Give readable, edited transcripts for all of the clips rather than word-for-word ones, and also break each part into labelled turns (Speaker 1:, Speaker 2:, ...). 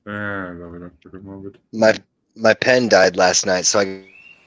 Speaker 1: I love it. For the moment.
Speaker 2: My pen died last night, so I got to get one new one.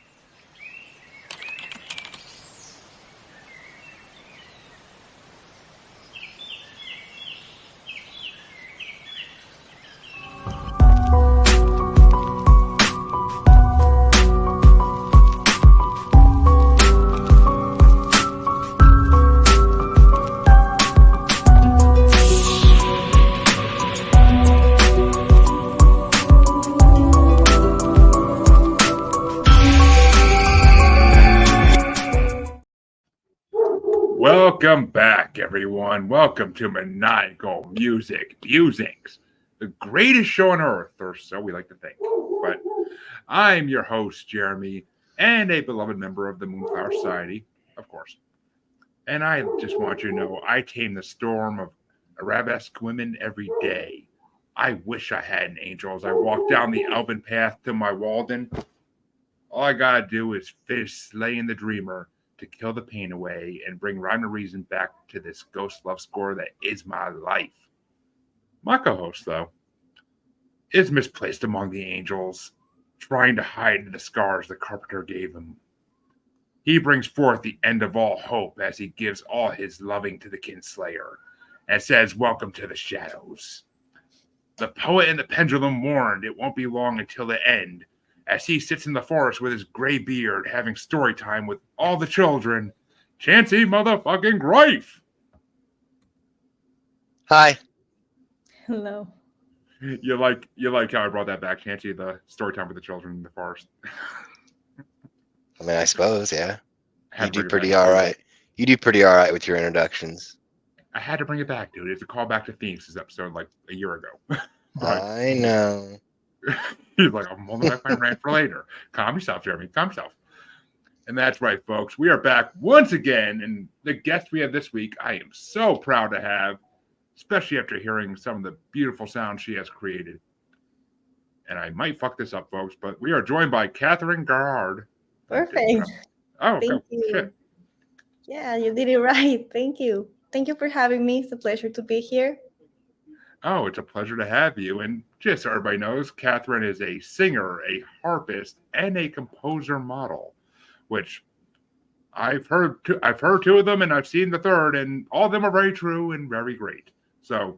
Speaker 1: Welcome back, everyone. Welcome to Maniacal Music Musings, the greatest show on earth, or so we like to think. But I'm your host, Jeremy, and a beloved member of the Moonflower Society, of course. And I just want you to know I tame the storm of arabesque women every day. I wish I had an angel as I walk down the elven path to my Walden. All I gotta do is finish slaying the dreamer to kill the pain away and bring rhyme and reason back to this ghost love score that is my life. My co host, though, is misplaced among the angels, trying to hide the scars the carpenter gave him. He brings forth the end of all hope as he gives all his loving to the kinslayer and says, "Welcome to the shadows." The poet and the pendulum warned it won't be long until the end, as he sits in the forest with his gray beard having story time with all the children. Chancy motherfucking Greif!
Speaker 2: Hi.
Speaker 3: Hello.
Speaker 1: You like how I brought that back, Chancy, the story time with the children in the forest.
Speaker 2: I mean, I suppose, yeah.
Speaker 1: Had
Speaker 2: You
Speaker 1: to
Speaker 2: do
Speaker 1: bring it
Speaker 2: pretty
Speaker 1: back,
Speaker 2: all
Speaker 1: dude.
Speaker 2: right. You do pretty all right with your introductions.
Speaker 1: I had to bring it back, dude. It's a callback to Phoenix's episode like a year ago. But
Speaker 2: I know.
Speaker 1: he's like, I'm holding back my rant for later. Calm yourself, Jeremy. Calm yourself. And that's right, folks. We are back once again. And the guest we have this week, I am so proud to have, especially after hearing some of the beautiful sounds she has created. And I might fuck this up, folks, but we are joined by Catherine Garrard.
Speaker 3: Perfect.
Speaker 1: Oh,
Speaker 3: Thank
Speaker 1: okay.
Speaker 3: you.
Speaker 1: Shit.
Speaker 3: Yeah, you did it right. Thank you. Thank you for having me. It's a pleasure to be here.
Speaker 1: Oh, it's a pleasure to have you. And just so everybody knows, Catherine is a singer, a harpist, and a composer model, which I've heard two of them, and I've seen the third, and all of them are very true and very great. So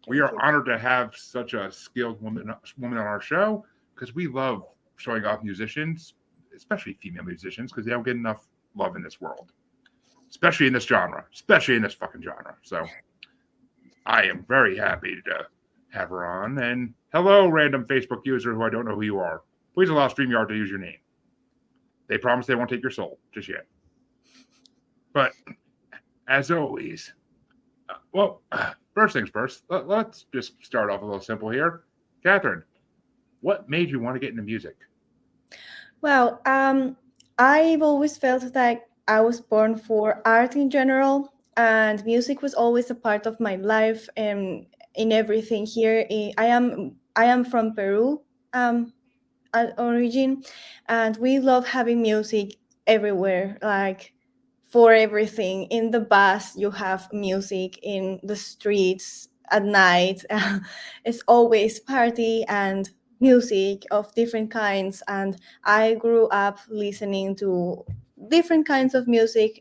Speaker 1: we
Speaker 3: Thank
Speaker 1: are
Speaker 3: you.
Speaker 1: honored to have such a skilled woman on our show because we love showing off musicians, especially female musicians, because they don't get enough love in this world, especially in this genre, especially in this fucking genre. So I am very happy to have her on. And hello, random Facebook user who I don't know who you are. Please allow StreamYard to use your name. They promise they won't take your soul just yet. But as always, first things first, let's just start off a little simple here. Catherine, what made you want to get into music?
Speaker 3: Well, I've always felt like I was born for art in general, and music was always a part of my life and in everything here. I am from Peru, at origin, and we love having music everywhere, like for everything. In the bus you have music, in the streets at night it's always party and music of different kinds, and I grew up listening to different kinds of music,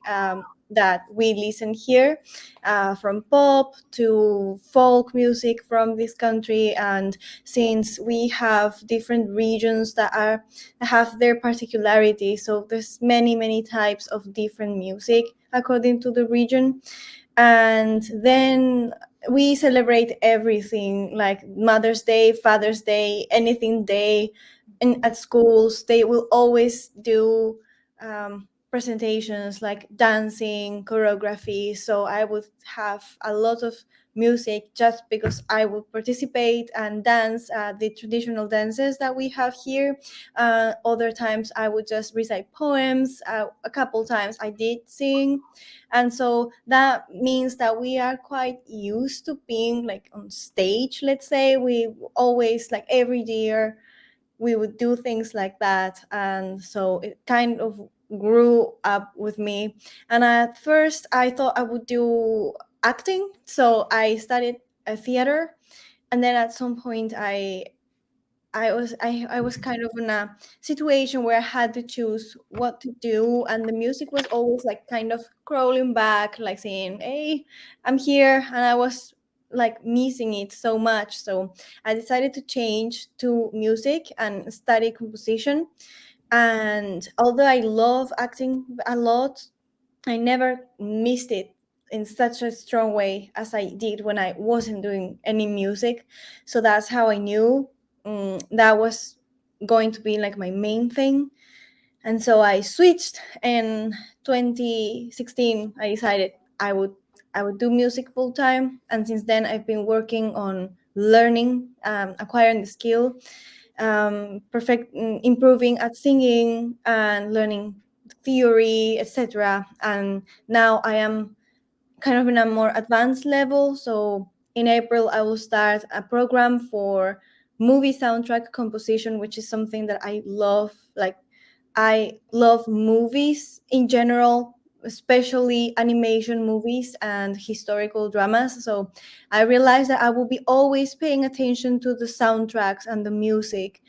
Speaker 3: that we listen here, from pop to folk music from this country. And since we have different regions that have their particularity, so there's many types of different music according to the region. And then we celebrate everything, like Mother's Day, Father's Day, anything day. And at schools they will always do, presentations like dancing, choreography. So I would have a lot of music just because I would participate and dance the traditional dances that we have here. Other times I would just recite poems. A couple times I did sing. And so that means that we are quite used to being like on stage, let's say. We always, like every year, we would do things like that. And so it kind of grew up with me. And at first I thought I would do acting, so I studied a theater. And then at some point I was kind of in a situation where I had to choose what to do, and the music was always like kind of crawling back, like saying, "Hey, I'm here," and I was like missing it so much. So I decided to change to music and study composition. And although I love acting a lot, I never missed it in such a strong way as I did when I wasn't doing any music. So that's how I knew that was going to be like my main thing. And so I switched in 2016. I decided I would I would do music full time, and since then I've been working on learning, acquiring the skill, improving at singing and learning theory, etc. And now I am kind of in a more advanced level. So in April, I will start a program for movie soundtrack composition, which is something that I love. Like, I love movies in general, especially animation movies and historical dramas. So I realized that I will be always paying attention to the soundtracks and the music,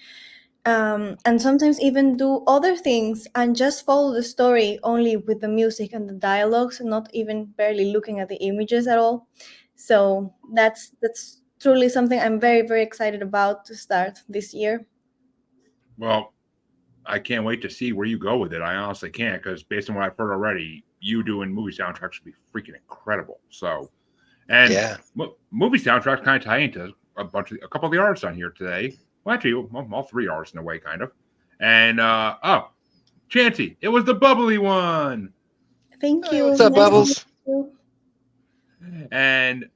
Speaker 3: and sometimes even do other things and just follow the story only with the music and the dialogues, not even barely looking at the images at all. So that's truly something I'm very excited about to start this year.
Speaker 1: Well, I can't wait to see where you go with it. I honestly can't because based on what I've heard already, you doing movie soundtracks would be freaking incredible. So, and
Speaker 2: Yeah.
Speaker 1: movie soundtracks kind of tie into a couple of the artists on here today. Well, actually, all three artists in a way, kind of. And Chancy, it was the bubbly one.
Speaker 3: Thank
Speaker 2: Hey,
Speaker 3: you.
Speaker 2: what's up,
Speaker 3: Nice to meet
Speaker 2: Bubbles?
Speaker 3: you.
Speaker 1: And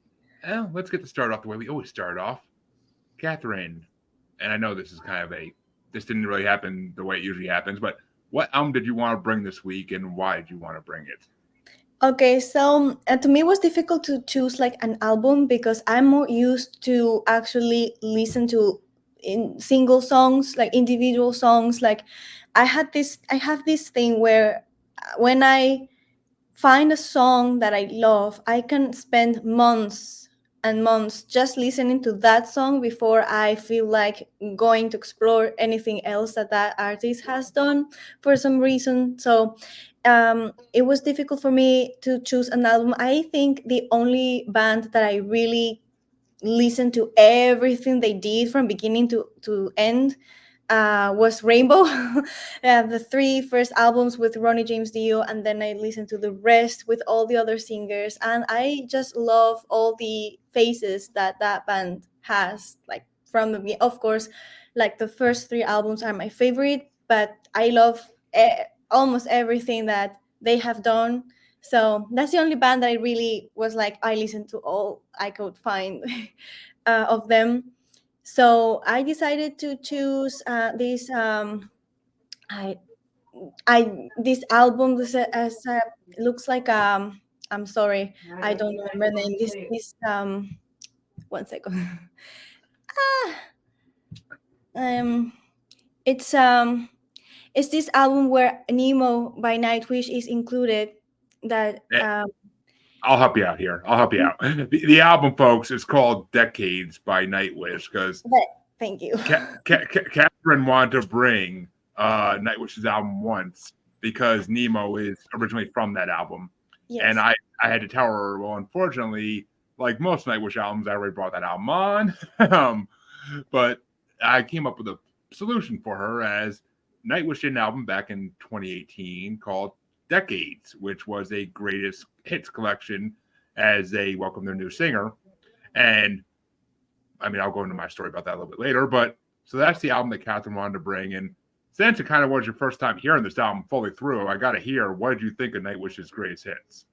Speaker 1: let's get to start off the way we always start off. Catherine, and I know this is kind of this didn't really happen the way it usually happens, but what album did you want to bring this week and why did you want to bring it?
Speaker 3: Okay, so to me it was difficult to choose like an album because I'm more used to actually listen to in single songs, like individual songs. Like I have this thing where when I find a song that I love, I can spend months and months just listening to that song before I feel like going to explore anything else that that artist has done for some reason. So it was difficult for me to choose an album. I think the only band that I really listened to everything they did from beginning to end was Rainbow. The three first albums with Ronnie James Dio, and then I listened to the rest with all the other singers. And I just love all the faces that that band has. Like from of course, like the first three albums are my favorite, but I love almost everything that they have done. So that's the only band that I really was like I listened to all I could find of them. So I decided to choose this I this album. Looks like I'm sorry, I don't remember the name. This one second. ah, um it's um it's this album where Nemo by Nightwish is included. That
Speaker 1: Eh, I'll help you out here. I'll help you out. The album, folks, is called Decades by Nightwish because
Speaker 3: but thank you.
Speaker 1: Catherine wanted to bring Nightwish's album once because Nemo is originally from that album. And
Speaker 3: Yes.
Speaker 1: I had to tell her, well, unfortunately, like most Nightwish albums, I already brought that album on. But I came up with a solution for her as Nightwish did an album back in 2018 called Decades, which was a greatest hits collection as they welcomed their new singer. And I mean, I'll go into my story about that a little bit later. But so that's the album that Catherine wanted to bring. And since it kind of was your first time hearing this album fully through, I got to hear what did you think of Nightwish's greatest hits?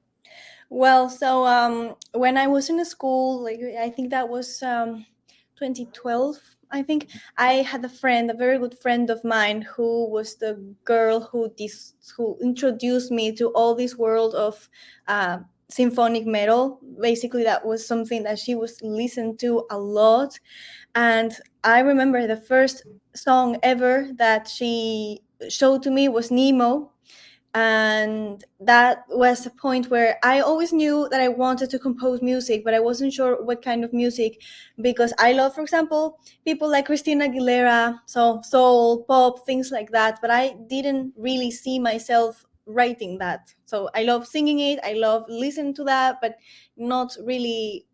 Speaker 3: Well, so when I was in school, like I think that was 2012. I think I had a friend, a very good friend of mine, who was the girl who introduced me to all this world of uh, symphonic metal. Basically, that was something that she was listened to a lot, and I remember the first song ever that she showed to me was Nemo. And that was a point where I always knew that I wanted to compose music, but I wasn't sure what kind of music, because I love, for example, people like Christina Aguilera, so soul, pop, things like that, but I didn't really see myself writing that. So I love singing it, I love listening to that, but not really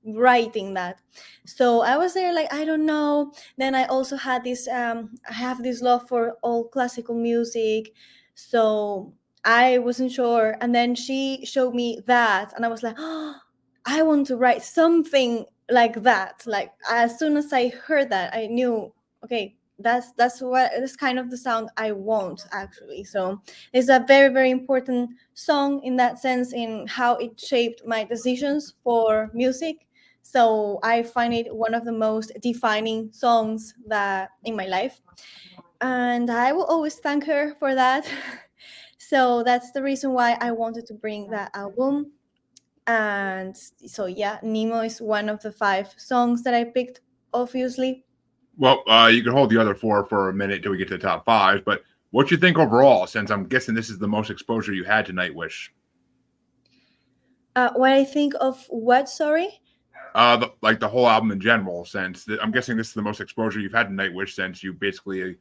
Speaker 3: writing that. So I was there like, I don't know. Then I also had this I have this love for all classical music, so I wasn't sure. And then she showed me that and I was like, oh, I want to write something like that. Like as soon as I heard that, I knew, okay, that's kind of the sound I want, actually. So it's a very, very important song in that sense, in how it shaped my decisions for music. So I find it one of the most defining songs that in my life, and I will always thank her for that. So that's the reason why I wanted to bring that album. And so yeah, Nemo is one of the 5 songs that I picked, obviously.
Speaker 1: Well, you can hold the other 4 for a minute till we get to the top 5. But what you think overall? Since I'm guessing this is the most exposure you had to Nightwish.
Speaker 3: What I think of what? Sorry.
Speaker 1: Like the whole album in general. Since I'm guessing this is the most exposure you've had to Nightwish since you basically.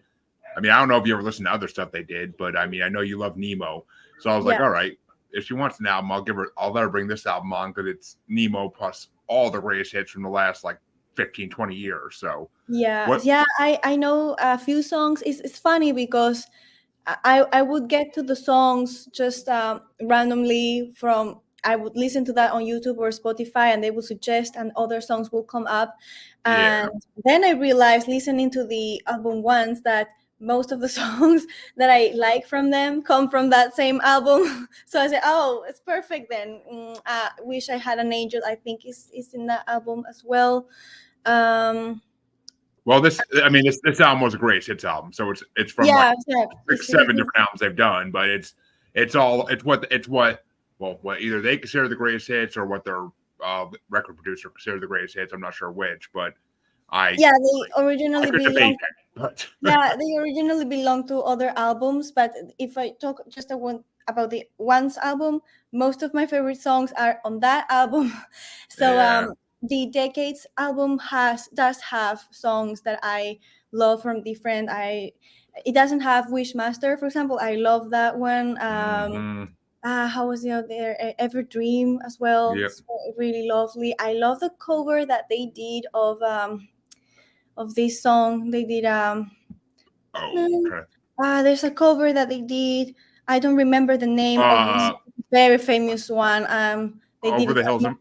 Speaker 1: I mean, I don't know if you ever listened to other stuff they did, but I mean, I know you love Nemo, so I was like,
Speaker 3: Yeah.
Speaker 1: all right, if she wants an album, I'll let her bring this album on because it's Nemo plus all the greatest hits from the last like 15, 20 years. So
Speaker 3: Yeah,
Speaker 1: what?
Speaker 3: yeah, I know a few songs. It's funny because I would get to the songs just randomly from, I would listen to that on YouTube or Spotify, and they would suggest, and other songs will come up.
Speaker 1: Yeah.
Speaker 3: And then I realized, listening to the album once, that most of the songs that I like from them come from that same album. So I said, oh, it's perfect then. Wish I Had an Angel, I think is in that album as well. Um,
Speaker 1: Well, this album was a greatest hits album, so it's from like
Speaker 3: yeah, yeah,
Speaker 1: 6, 7 different albums they've done, but it's what what either they consider the greatest hits or what their record producer consider the greatest hits. I'm not sure which, but I
Speaker 3: yeah, they
Speaker 1: I
Speaker 3: originally
Speaker 1: could debate
Speaker 3: belong.
Speaker 1: that, but
Speaker 3: Yeah, they originally belonged to other albums, but if I talk just about the Once album, most of my favorite songs are on that album. So
Speaker 1: yeah.
Speaker 3: the Decades album has does have songs that I love from different. I It doesn't have Wishmaster, for example. I love that one.
Speaker 1: Mm-hmm.
Speaker 3: How was the other? Ever Dream as well.
Speaker 1: Yep.
Speaker 3: It's really lovely. I love the cover that they did of this song. They did
Speaker 1: Oh, okay.
Speaker 3: there's a cover that they did. I don't remember the name of this
Speaker 1: Uh,
Speaker 3: very famous one. They did
Speaker 1: over
Speaker 3: it.
Speaker 1: the hills and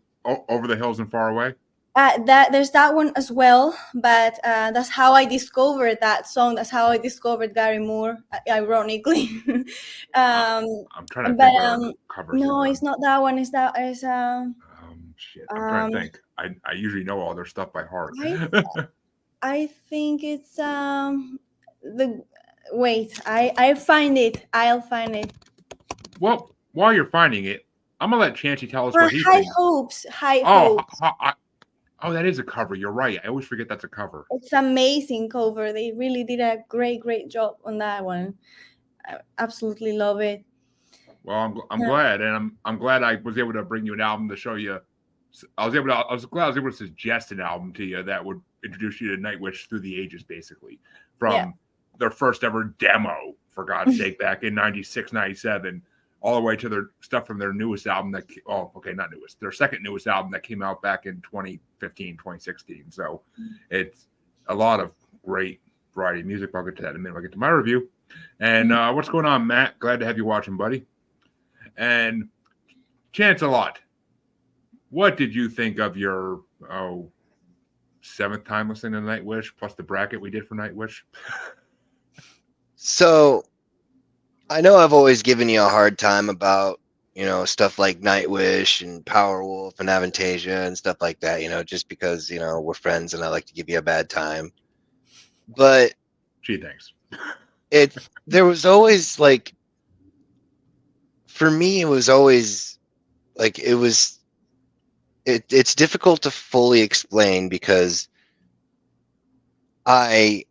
Speaker 1: over the hills and far away.
Speaker 3: That there's that one as well, but that's how I discovered that song. That's how I discovered Gary Moore, ironically.
Speaker 1: Uh,
Speaker 3: um,
Speaker 1: I'm trying to
Speaker 3: but
Speaker 1: think what other covers they've
Speaker 3: no,
Speaker 1: done.
Speaker 3: it's not that one. It's that is
Speaker 1: Shit, I'm trying to
Speaker 3: um
Speaker 1: think. I usually know all their stuff by heart.
Speaker 3: I I think it's the wait. I find it. I'll find it.
Speaker 1: Well, while you're finding it, I'm gonna let Chancy tell us
Speaker 3: Or
Speaker 1: what he
Speaker 3: High
Speaker 1: thinks.
Speaker 3: Hopes. High
Speaker 1: Oh,
Speaker 3: Hopes.
Speaker 1: oh, that is a cover. You're right. I always forget that's a cover.
Speaker 3: It's amazing cover. They really did a great job on that one. I absolutely love it.
Speaker 1: Well, I'm glad, and I'm glad I was able to bring you an album to show you. I was glad I was able to suggest an album to you that would introduce you to Nightwish through the ages, basically,
Speaker 3: Yeah.
Speaker 1: from their first ever demo, for God's sake, back in 96, 97, all the way to their stuff from their newest album not newest, their second newest album that came out back in 2015, 2016. So it's a lot of great variety of music. I'll get to that in a minute. I'll get to my review. And what's going on, Matt? Glad to have you watching, buddy. And Chance a lot. What did you think of your 7th time listening to Nightwish plus the bracket we did for Nightwish?
Speaker 2: So I know I've always given you a hard time about, stuff like Nightwish and Powerwolf and Avantasia and stuff like that, just because, we're friends and I like to give you a bad time. But
Speaker 1: Gee, thanks.
Speaker 2: there was always like, for me, it was always like, it's difficult to fully explain because I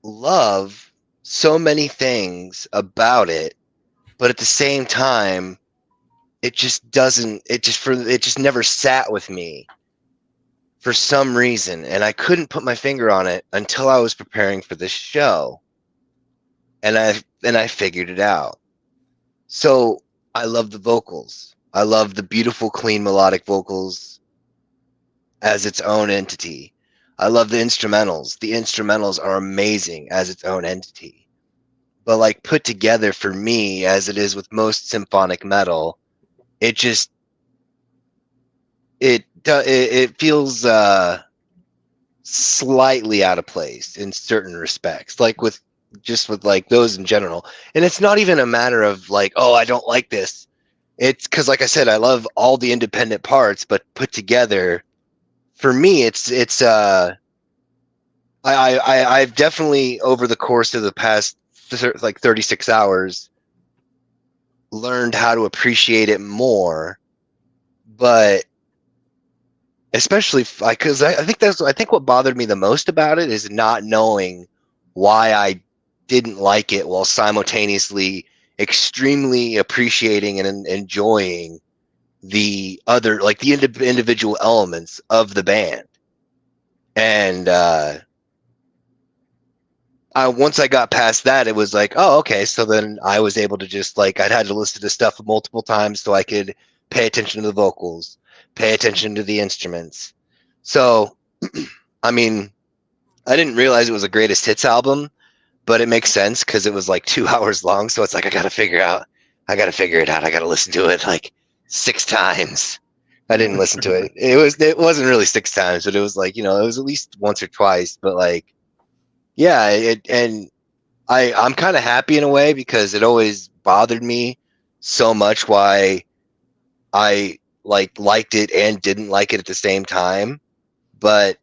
Speaker 2: love so many things about it, but at the same time, it just never sat with me for some reason, and I couldn't put my finger on it until I was preparing for this show, and I figured it out. So I love the vocals. I love the beautiful, clean, melodic vocals as its own entity. I love the instrumentals. The instrumentals are amazing as its own entity. But like put together for me, as it is with most symphonic metal, it just it feels slightly out of place in certain respects, like with like those in general. And it's not even a matter of like, oh, I don't like this. It's because, like I said, I love all the independent parts, but put together, for me, I've definitely over the course of the past like 36 hours learned how to appreciate it more, but especially because I think what bothered me the most about it is not knowing why I didn't like it, while simultaneously extremely appreciating and enjoying the other, like the individual elements of the band. And once I got past that, it was like, oh, okay. So then I was able to just like, I'd had to listen to stuff multiple times so I could pay attention to the vocals, pay attention to the instruments. So, I mean, I didn't realize it was a greatest hits album, but it makes sense because it was like 2 hours long. So it's like, I got to figure it out. I got to listen to it like 6 times. I didn't listen to it. It wasn't really 6 times, but it was like, it was at least once or twice, but like, yeah, and I'm kind of happy in a way, because it always bothered me so much why I liked it and didn't like it at the same time. But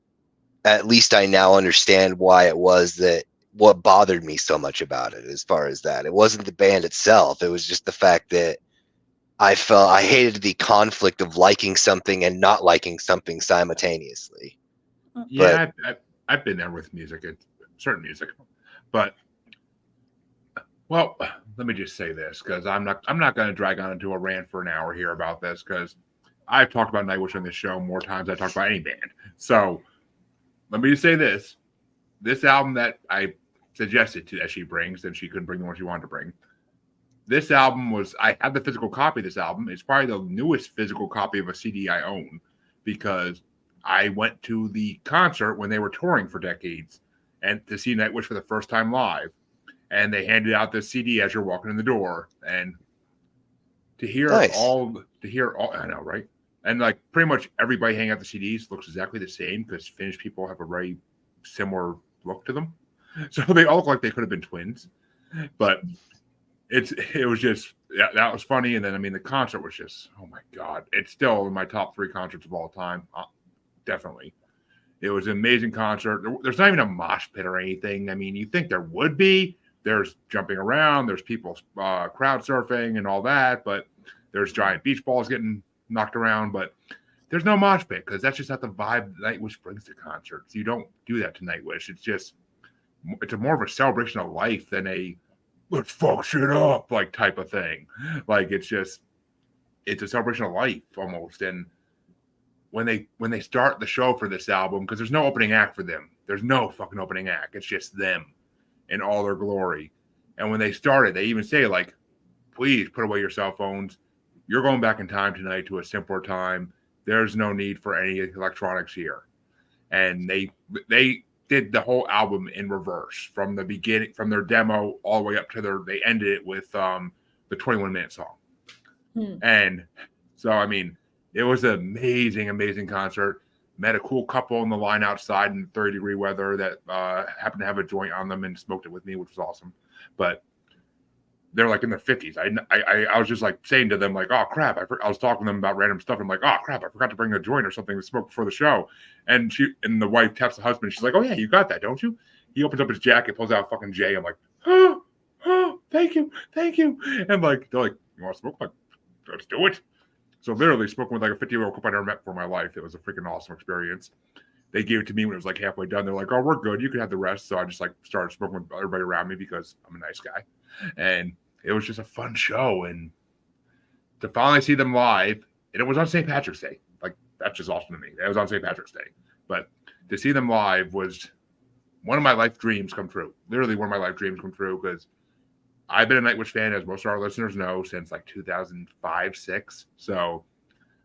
Speaker 2: at least I now understand why it was that what bothered me so much about it. As far as that, it wasn't the band itself. It was just the fact that I felt I hated the conflict of liking something and not liking something simultaneously.
Speaker 1: Yeah, I've been there with music, certain music, but well, let me just say this, because I'm not going to drag on into a rant for an hour here about this, because I've talked about Nightwish on this show more times than I talked about any band. So let me just say this: this album that I suggested that she brings, and she couldn't bring the one she wanted to bring. This album I had the physical copy of this album. It's probably the newest physical copy of a CD I own, because I went to the concert when they were touring for decades and to see Nightwish for the first time live. And they handed out this CD as you're walking in the door. And to hear
Speaker 2: Nice.
Speaker 1: I know, right? And like pretty much everybody hanging out the CDs looks exactly the same, because Finnish people have a very similar look to them. So they all look like they could have been twins. But it was just, yeah, that was funny. And then, I mean, the concert was just, oh my God. It's still in my top 3 concerts of all time. Definitely. It was an amazing concert. There's not even a mosh pit or anything. I mean, you think there would be. There's jumping around. There's people crowd surfing and all that. But there's giant beach balls getting knocked around. But there's no mosh pit, because that's just not the vibe Nightwish brings to concerts. You don't do that to Nightwish. It's more of a celebration of life than a let's fuck shit up like type of thing. Like it's a celebration of life almost. And when they start the show for this album, because there's no opening act for them. There's no fucking opening act. It's just them in all their glory. And when they started, they even say, like, please put away your cell phones. You're going back in time tonight to a simpler time. There's no need for any electronics here. And they did the whole album in reverse from the beginning, from their demo all the way up to they ended it with the 21-minute song. And so, I mean, it was an amazing concert. Met a cool couple in the line outside in 30-degree weather that happened to have a joint on them and smoked it with me, which was awesome. But they're like in their 50s. I was just like saying to them, like, oh crap, I was talking to them about random stuff. I'm like, oh crap, I forgot to bring a joint or something to smoke before the show. And the wife taps the husband. She's like, oh yeah, you got that, don't you? He opens up his jacket, pulls out a fucking J. I'm like, oh, thank you. And like, they're like, you want to smoke? I'm like, let's do it. So literally spoken with like a 50-year-old couple I never met before in my life. It was a freaking awesome experience. They gave it to me when it was like halfway done. They're like, oh, we're good. You can have the rest. So I just like started smoking with everybody around me because I'm a nice guy. And it was just a fun show, and to finally see them live, and it was on St. Patrick's Day. Like, that's just awesome to me. It was on St. Patrick's Day. But to see them live was one of my life dreams come true. Literally one of my life dreams come true, because I've been a Nightwish fan, as most of our listeners know, since like 2005, 6. So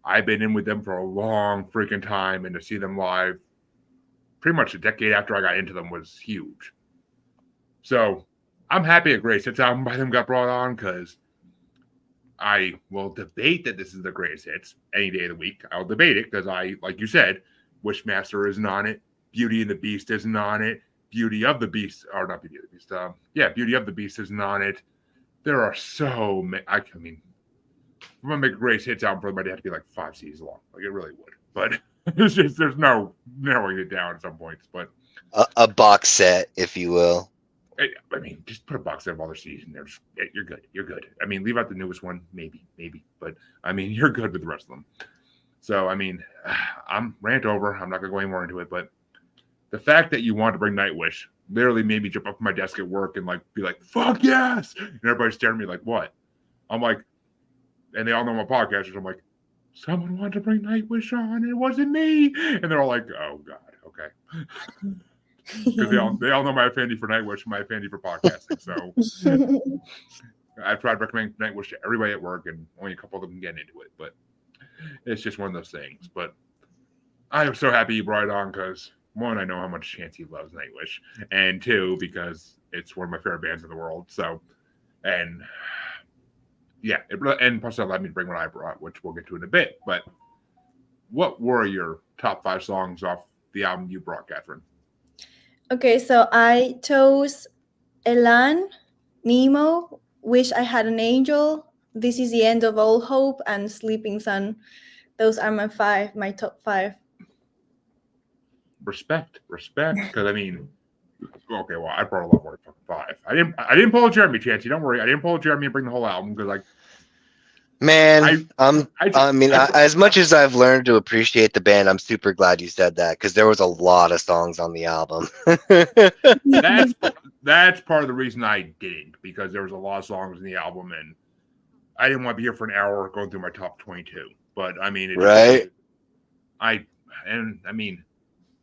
Speaker 1: I've been in with them for a long freaking time, and to see them live pretty much a decade after I got into them was huge. So I'm happy a Greatest Hits album by them got brought on, because I will debate that this is the greatest hits any day of the week. I'll debate it because like you said, Wishmaster isn't on it. Beauty and the Beast isn't on it. Beauty of the Beast, or not Beauty of the Beast. Beauty of the Beast isn't on it. There are so many. I mean, if I'm gonna make a greatest hits album, for them, it'd have to be like 5 CDs long. Like, it really would. But it's just, there's no narrowing it down at some points. But
Speaker 2: a box set, if you will.
Speaker 1: I mean, just put a box set of all their CDs in there. You're good. You're good. I mean, leave out the newest one, maybe. But I mean, you're good with the rest of them. So, I mean, I'm rant over. I'm not going to go any more into it. But the fact that you want to bring Nightwish literally made me jump up from my desk at work and like be like, fuck yes. And everybody's staring at me like, what? I'm like, and they all know my podcasters. I'm like, someone wanted to bring Nightwish on. It wasn't me. And they're all like, oh, God. Okay. Because they all know my affinity for Nightwish, my affinity for podcasting. So I've tried to recommend Nightwish to everybody at work, and only a couple of them can get into it. But it's just one of those things. But I am so happy you brought it on, because one, I know how much Chancy loves Nightwish, and two, because it's one of my favorite bands in the world. So, and yeah, and plus it allowed me to bring what I brought, which we'll get to in a bit. But what were your top 5 songs off the album you brought, Catherine?
Speaker 3: Okay, so I chose Elan, Nemo, Wish I Had an Angel, This Is the End of All Hope, and Sleeping Sun. Those are my top 5.
Speaker 1: Respect, because I mean, okay, well, I brought a lot more than 5. I didn't pull a Jeremy, Chancy. Don't worry, I didn't pull a Jeremy and bring the whole album, because like,
Speaker 2: man, as much as I've learned to appreciate the band, I'm super glad you said that, because there was a lot of songs on the album.
Speaker 1: That's part of the reason I didn't, because there was a lot of songs in the album, and I didn't want to be here for an hour going through my top 22. But I mean,
Speaker 2: right?
Speaker 1: I mean,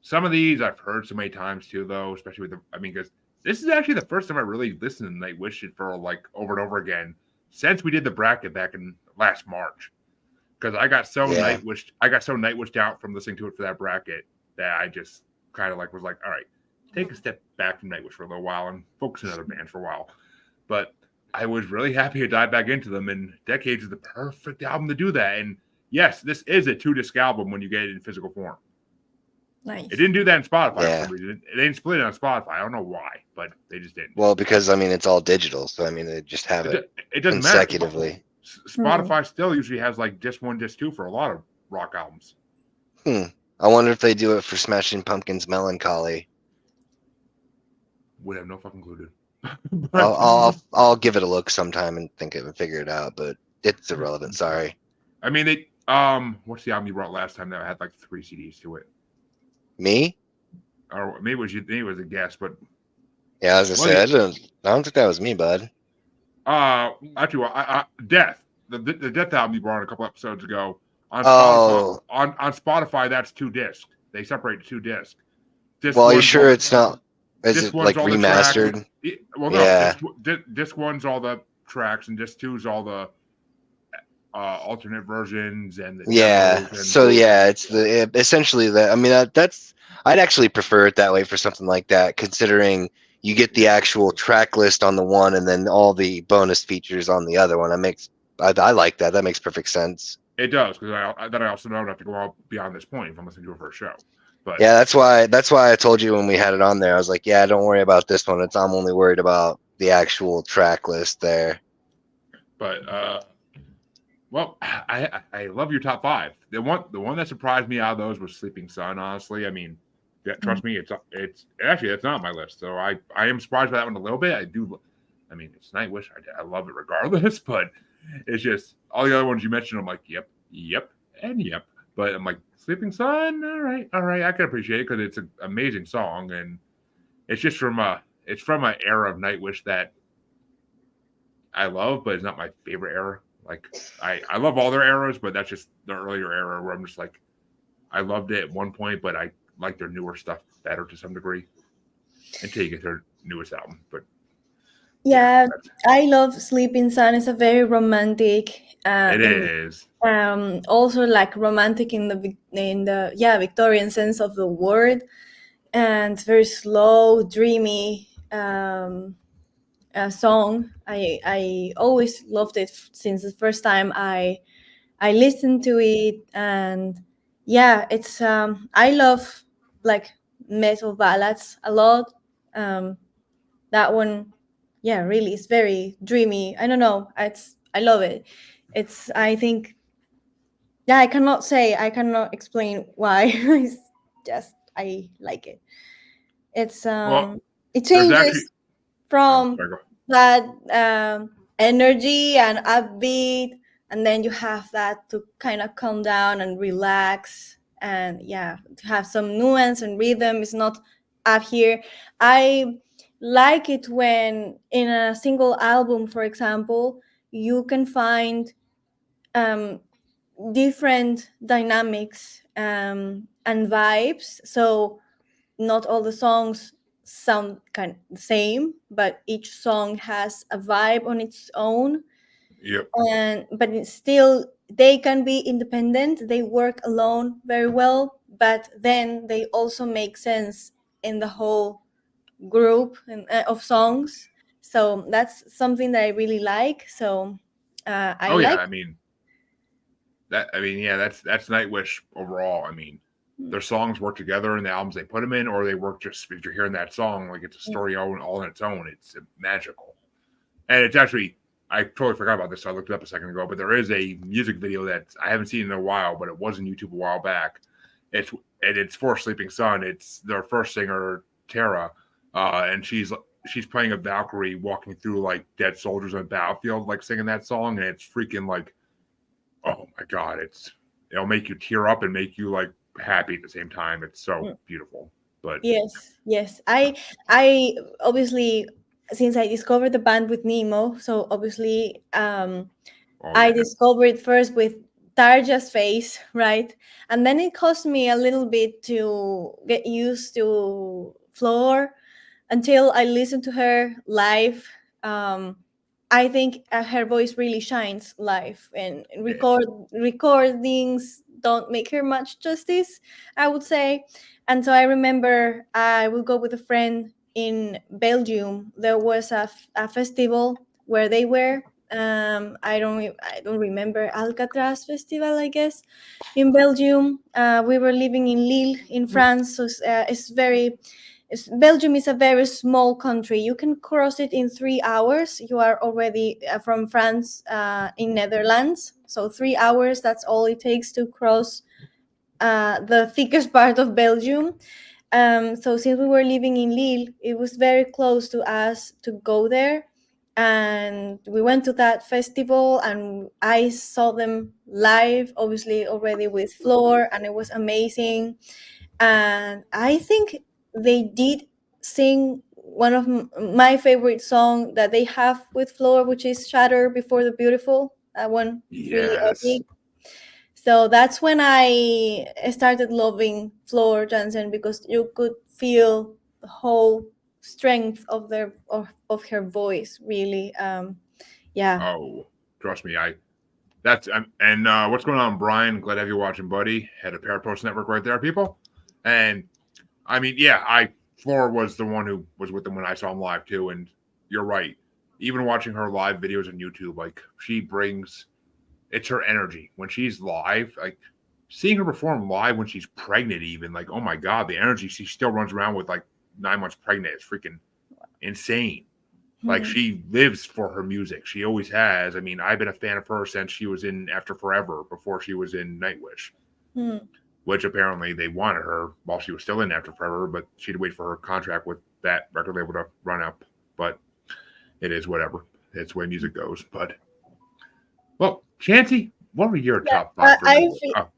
Speaker 1: some of these I've heard so many times too, though, especially with because this is actually the first time I really listened to Nightwish for like over and over again since we did the bracket back in last March, because I got so Nightwished out from listening to it for that bracket that I just kind of like was like, all right, take a step back from Nightwish for a little while and focus on other bands for a while. But I was really happy to dive back into them, and Decades is the perfect album to do that. And yes, this is a 2-disc album when you get it in physical form.
Speaker 3: Nice.
Speaker 1: It didn't do that in Spotify for some reason. It didn't split it on Spotify. I don't know why, but they just didn't.
Speaker 2: Well, because I mean, it's all digital, so I mean, they just have it
Speaker 1: doesn't
Speaker 2: consecutively.
Speaker 1: Matter. Spotify still usually has like disc 1, disc 2 for a lot of rock albums.
Speaker 2: I wonder if they do it for Smashing Pumpkins' Melancholy.
Speaker 1: Would have no fucking clue, dude.
Speaker 2: I'll give it a look sometime and figure it out, but it's irrelevant. Sorry.
Speaker 1: I mean, what's the album you brought last time that had like 3 CDs to it?
Speaker 2: Me?
Speaker 1: Or maybe it was you. Maybe it was a guess, but
Speaker 2: yeah, as I said, I don't think that was me, bud.
Speaker 1: Actually, Death, the Death album you brought on a couple episodes ago on Spotify. On Spotify, that's 2 discs. They separate 2 discs.
Speaker 2: Well, are you sure it's not? Is it like remastered?
Speaker 1: Well, no. Yeah. Disc 1's all the tracks, and disc 2's all the alternate versions and
Speaker 2: it's essentially that. I mean, that's I'd actually prefer it that way for something like that, considering you get the actual track list on the one and then all the bonus features on the other one. I like that. That makes perfect sense.
Speaker 1: It does, because I also don't have to go out beyond this point if I'm listening to it for a show. But
Speaker 2: yeah, that's why I told you when we had it on there, I was like, yeah, don't worry about this one. I'm only worried about the actual track list there.
Speaker 1: But well, I love your top 5. The one that surprised me out of those was Sleeping Sun. Honestly, I mean, trust me, it's actually it's not on my list. So I am surprised by that one a little bit. I mean, it's Nightwish. I love it regardless, but it's just all the other ones you mentioned. I'm like, yep, and yep. But I'm like, Sleeping Sun, all right. I can appreciate it because it's an amazing song, and it's just from an era of Nightwish that I love, but it's not my favorite era. Like I love all their eras, but that's just the earlier era where I'm just like I loved it at one point, but I like their newer stuff better to some degree until you get their newest album. But yeah,
Speaker 3: Yeah, I love Sleeping Sun. It's a very romantic,
Speaker 1: it
Speaker 3: and
Speaker 1: is.
Speaker 3: also like romantic in the yeah Victorian sense of the word, and very slow, dreamy song. I always loved it since the first time I listened to it, and yeah, it's I love like metal ballads a lot. Um, that one, yeah, really, it's very dreamy. I don't know, I love it. It's I think yeah, I cannot explain why. It's just I like it. It's
Speaker 1: Well,
Speaker 3: it
Speaker 1: there's actually.
Speaker 3: changes
Speaker 1: Oh,
Speaker 3: from
Speaker 1: sorry, go.
Speaker 3: that energy and upbeat, and then you have that to kind of calm down and relax, and yeah, to have some nuance and rhythm. Is not up here. I like it when in a single album, for example, you can find um, different dynamics and vibes. So not all the songs sound kind of the same, but each song has a vibe on its own.
Speaker 1: Yep.
Speaker 3: And but it's still they can be independent. They work alone very well, but then they also make sense in the whole group of songs. So that's something that I really like. So I
Speaker 1: Oh yeah.
Speaker 3: like.
Speaker 1: Yeah, that's Nightwish overall. I mean, their songs work together in the albums they put them in, or they work just if you're hearing that song like it's a story all on its own. It's magical, and it's actually I totally forgot about this. So I looked it up a second ago, but there is a music video that I haven't seen in a while, but it was on YouTube a while back. It's for Sleeping Sun. It's their first singer Tara, and she's playing a Valkyrie walking through like dead soldiers on a battlefield, like singing that song, and it's freaking like, oh my god, it'll make you tear up and make you like happy at the same time. It's so beautiful. But
Speaker 3: Yes. I obviously, since I discovered the band with Nemo, so obviously
Speaker 1: oh
Speaker 3: I
Speaker 1: yeah,
Speaker 3: discovered first with Tarja's face, right? And then it cost me a little bit to get used to Floor until I listened to her live. Um, I think her voice really shines live, and recordings don't make her much justice, I would say. And so I remember I would go with a friend in Belgium. There was a festival where they were. I don't remember, Alcatraz Festival, I guess, in Belgium. We were living in Lille in France, so Belgium is a very small country. You can cross it in 3 hours. You are already from France in Netherlands. So 3 hours, that's all it takes to cross the thickest part of Belgium. So since we were living in Lille, it was very close to us to go there. And we went to that festival and I saw them live, obviously already with Floor, and it was amazing. And I think they did sing one of my favorite song that they have with Floor, which is "Shatter Before the Beautiful." That one is really
Speaker 1: yes.
Speaker 3: epic. So that's when I started loving Floor Jansen, because you could feel the whole strength of of her voice. Really, yeah.
Speaker 1: Oh, trust me, I that's and what's going on, Brian? Glad to have you watching, buddy. Had a Parapost Network right there, people. And I mean, yeah, Flora was the one who was with them when I saw him live too. And you're right. Even watching her live videos on YouTube, like she brings, it's her energy when she's live. Like seeing her perform live when she's pregnant, even like, oh my god, the energy she still runs around with like 9 months pregnant is freaking insane. Like
Speaker 3: Hmm.
Speaker 1: she lives for her music. She always has. I mean, I've been a fan of her since she was in After Forever, before she was in Nightwish,
Speaker 3: Hmm.
Speaker 1: which apparently they wanted her while she was still in After Forever, but she had to wait for her contract with that record label to run up. But it is whatever. It's the way music goes. But well, Chancy, what were your
Speaker 3: Yeah,
Speaker 1: top five for
Speaker 3: I
Speaker 1: Nightwish?
Speaker 3: feel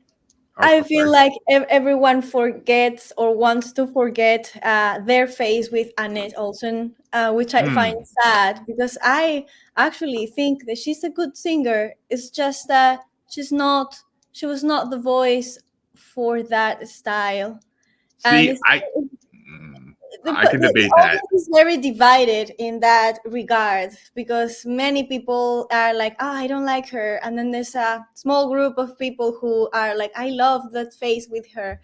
Speaker 1: Oh,
Speaker 3: I feel
Speaker 1: sorry.
Speaker 3: like everyone forgets or wants to forget their face with Annette Olsen, which I find
Speaker 1: Hmm.
Speaker 3: sad because I actually think that she's a good singer. It's just that she was not the voice for that style, and
Speaker 1: See, I
Speaker 3: but
Speaker 1: can
Speaker 3: the
Speaker 1: debate that.
Speaker 3: audience is very divided in that regard because many people are like, oh, I don't like her, and then there's a small group of people who are like, I love that face with her.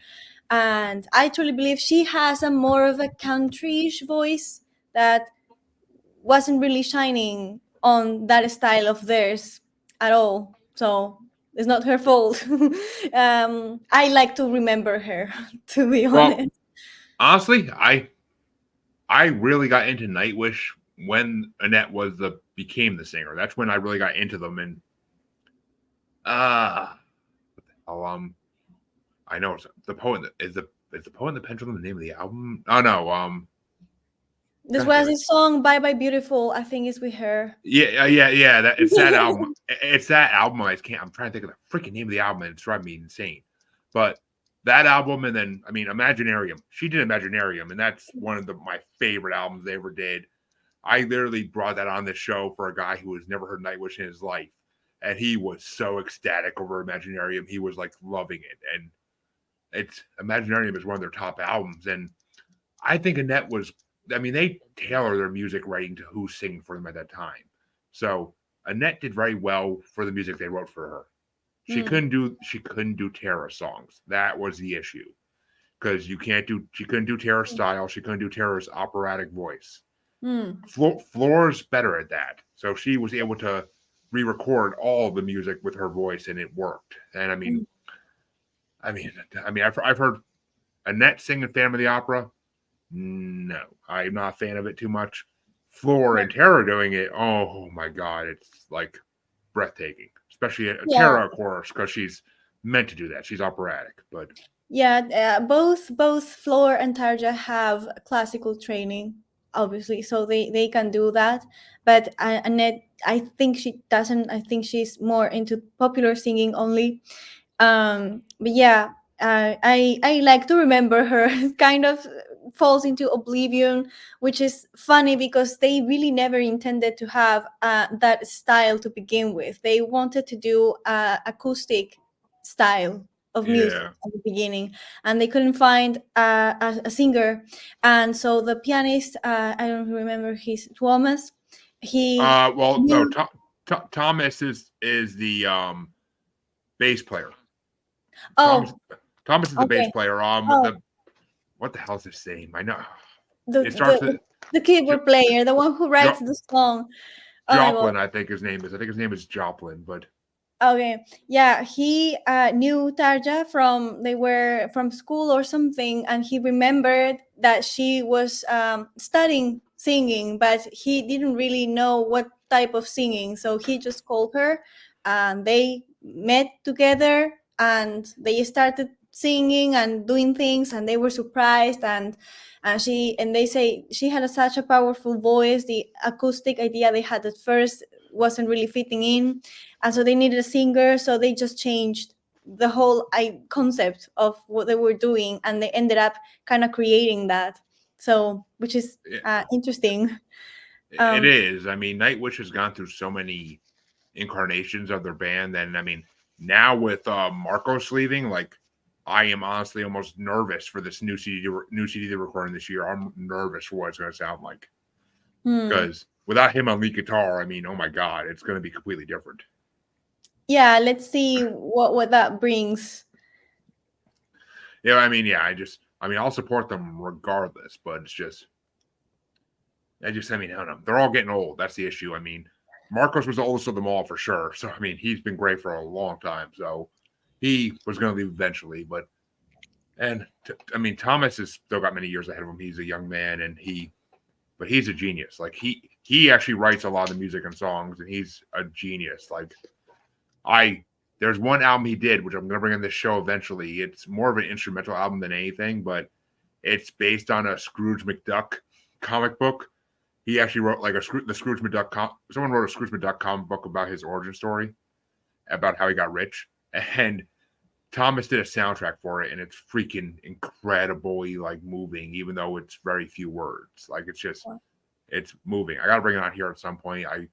Speaker 3: And I truly believe she has a more of a countryish voice that wasn't really shining on that style of theirs at all, so it's not her fault. I like to remember her, to be
Speaker 1: Well,
Speaker 3: honest.
Speaker 1: honestly, I really got into Nightwish when Annette became the singer. That's when I really got into them. And uh oh, I know it's the poet. Is the poet and the pendulum the name of the album? Oh no,
Speaker 3: This
Speaker 1: God damn
Speaker 3: was
Speaker 1: it.
Speaker 3: his song "Bye Bye Beautiful." I think it's with her.
Speaker 1: Yeah. That it's that album. It's that album. I can't. I'm trying to think of the freaking name of the album, and it's driving me insane. But that album, and then I mean, Imaginarium. She did Imaginarium, and that's one of my favorite albums they ever did. I literally brought that on the show for a guy who has never heard Nightwish in his life, and he was so ecstatic over Imaginarium. He was like loving it, and it's Imaginarium is one of their top albums, and I think Annette was. I mean, they tailor their music writing to who's singing for them at that time. So Annette did very well for the music they wrote for her.
Speaker 3: Mm,
Speaker 1: She couldn't do Tara songs. That was the issue because she couldn't do Tara style. She couldn't do Tara's operatic voice.
Speaker 3: mm,
Speaker 1: Floor's better at that, so she was able to re-record all the music with her voice, and it worked. And
Speaker 3: mm.
Speaker 1: I mean, I've heard Annette sing in Phantom of the Opera. No, I'm not a fan of it too much. Floor and Tara doing it, oh my god, it's like breathtaking. Especially
Speaker 3: Yeah,
Speaker 1: Tara, of course, because she's meant to do that. She's operatic, but
Speaker 3: yeah. Both Floor and Tarja have classical training, obviously, so they can do that. But Annette, I think she doesn't. I think she's more into popular singing only. But yeah, I like to remember her. Kind of falls into oblivion, which is funny because they really never intended to have that style to begin with. They wanted to do acoustic style of music
Speaker 1: yeah.
Speaker 3: at the beginning, and they couldn't find a singer. And so the pianist, I don't remember his Thomas, he
Speaker 1: Well, no,
Speaker 3: knew.
Speaker 1: Thomas is the bass player. Thomas
Speaker 3: Oh,
Speaker 1: Thomas is the bass
Speaker 3: okay.
Speaker 1: player.
Speaker 3: Oh,
Speaker 1: The what the hell is his name? I know
Speaker 3: the
Speaker 1: it starts
Speaker 3: the
Speaker 1: with
Speaker 3: the keyboard player, the one who writes
Speaker 1: jo-
Speaker 3: the song. Oh my god.
Speaker 1: Joplin. I think his name is. I think his name is Joplin. But
Speaker 3: Okay. Yeah, he knew Tarja from they were from school or something, and he remembered that she was studying singing, but he didn't really know what type of singing. So he just called her, and they met together, and they started singing and doing things, and they were surprised, and they say she had such a powerful voice. The acoustic idea they had at first wasn't really fitting in, and so they needed a singer, so they just changed the whole concept of what they were doing, and they ended up kind of creating that, so which is interesting.
Speaker 1: it
Speaker 3: um
Speaker 1: is. I mean, Nightwish has gone through so many incarnations of their band, and I mean, now with Marcos leaving, like, I am honestly almost nervous for this new CD they're recording this year. I'm nervous for what it's going to sound like
Speaker 3: hmm.
Speaker 1: because without him on lead guitar, I mean, oh my god, it's going to be completely different.
Speaker 3: Yeah, let's see what that brings.
Speaker 1: Yeah, I mean, I mean, I'll support them regardless, but I mean, I don't know. They're all getting old. That's the issue. I mean, Marcos was the oldest of them all for sure. So, I mean, he's been great for a long time. So, he was going to leave eventually. I mean, Thomas has still got many years ahead of him. He's a young man, but he's a genius. Like, he actually writes a lot of music and songs, and he's a genius. Like, there's one album he did, which I'm going to bring in this show eventually. It's more of an instrumental album than anything, but it's based on a Scrooge McDuck comic book. He actually wrote like the Scrooge McDuck. Someone wrote a Scrooge McDuck comic book about his origin story, about how he got rich. And Thomas did a soundtrack for it, and it's freaking incredibly like moving, even though it's very few words. Like it's moving. I gotta bring it on here at some point. I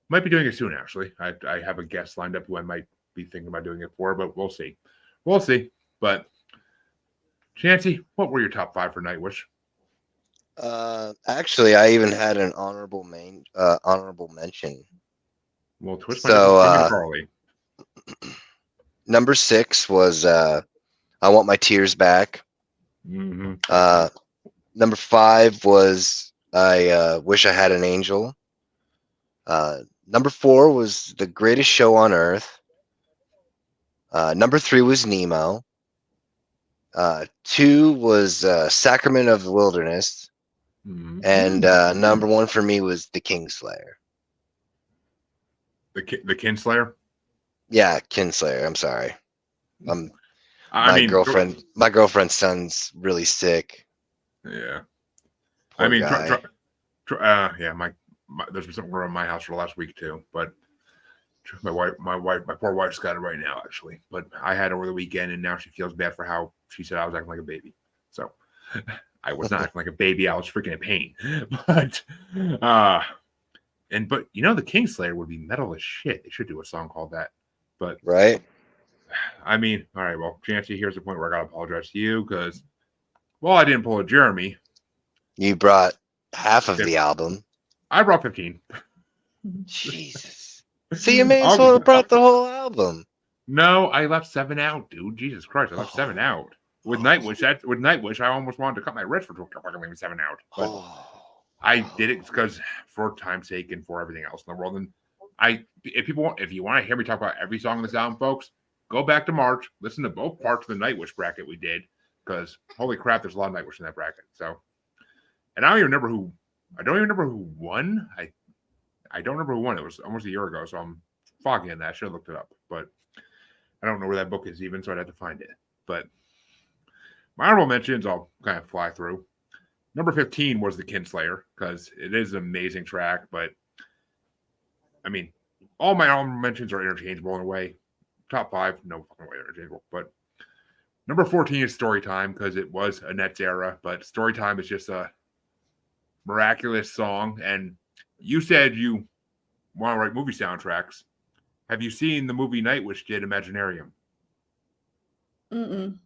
Speaker 1: might be doing it soon, actually. I have a guest lined up who I might be thinking about doing it for, but we'll see. We'll see. But Chancy, what were your top 5 for Nightwish?
Speaker 2: Actually, I even had an honorable mention.
Speaker 1: Well, twist
Speaker 2: So,
Speaker 1: my Carly.
Speaker 2: Number 6 was I Want My Tears Back.
Speaker 1: Mm-hmm.
Speaker 2: Number 5 was I Wish I Had an Angel. Number 4 was The Greatest Show on Earth. Number 3 was Nemo. 2 was Sacrament of the Wilderness.
Speaker 1: Mm-hmm.
Speaker 2: And number 1 for me was The Kingslayer.
Speaker 1: The Kinslayer?
Speaker 2: Yeah, Kinslayer. I'm sorry.
Speaker 1: My
Speaker 2: girlfriend's son's really sick.
Speaker 1: Yeah.
Speaker 2: Poor
Speaker 1: I mean,
Speaker 2: guy.
Speaker 1: there's been something around my house for the last week too, but my poor wife's got it right now, actually. But I had her over the weekend, and now she feels bad for how she said I was acting like a baby. So I was not acting like a baby. I was freaking in pain. But the Kingslayer would be metal as shit. They should do a song called that. But
Speaker 2: Right?
Speaker 1: I mean, all right, well, Chancy, here's the point where I gotta apologize to you because, well, I didn't pull a Jeremy.
Speaker 2: You brought half of the album.
Speaker 1: I brought 15.
Speaker 2: Jesus. So you may as well have brought the whole album.
Speaker 1: No, I left 7 out, dude. Jesus Christ, I left 7 out. With Nightwish, I almost wanted to cut my wrist for fucking leaving 7 out. But I did it because for time's sake and for everything else in the world. And if you want to hear me talk about every song on this album, folks, go back to March, listen to both parts of the Nightwish bracket we did, because holy crap, there's a lot of Nightwish in that bracket. So, and I don't even remember who won. I don't remember who won. It was almost a year ago, so I'm foggy on that. I should have looked it up, but I don't know where that book is even, so I'd have to find it. But my honorable mentions, I'll kind of fly through. Number 15 was the Kinslayer, because it is an amazing track, but I mean, all my honorable mentions are interchangeable in a way. Top 5, no fucking way interchangeable. But number 14 is Storytime, because it was Annette's era, but Storytime is just a miraculous song. And you said you want to write movie soundtracks. Have you seen the movie Nightwish did, Imaginarium?
Speaker 3: Mm-mm.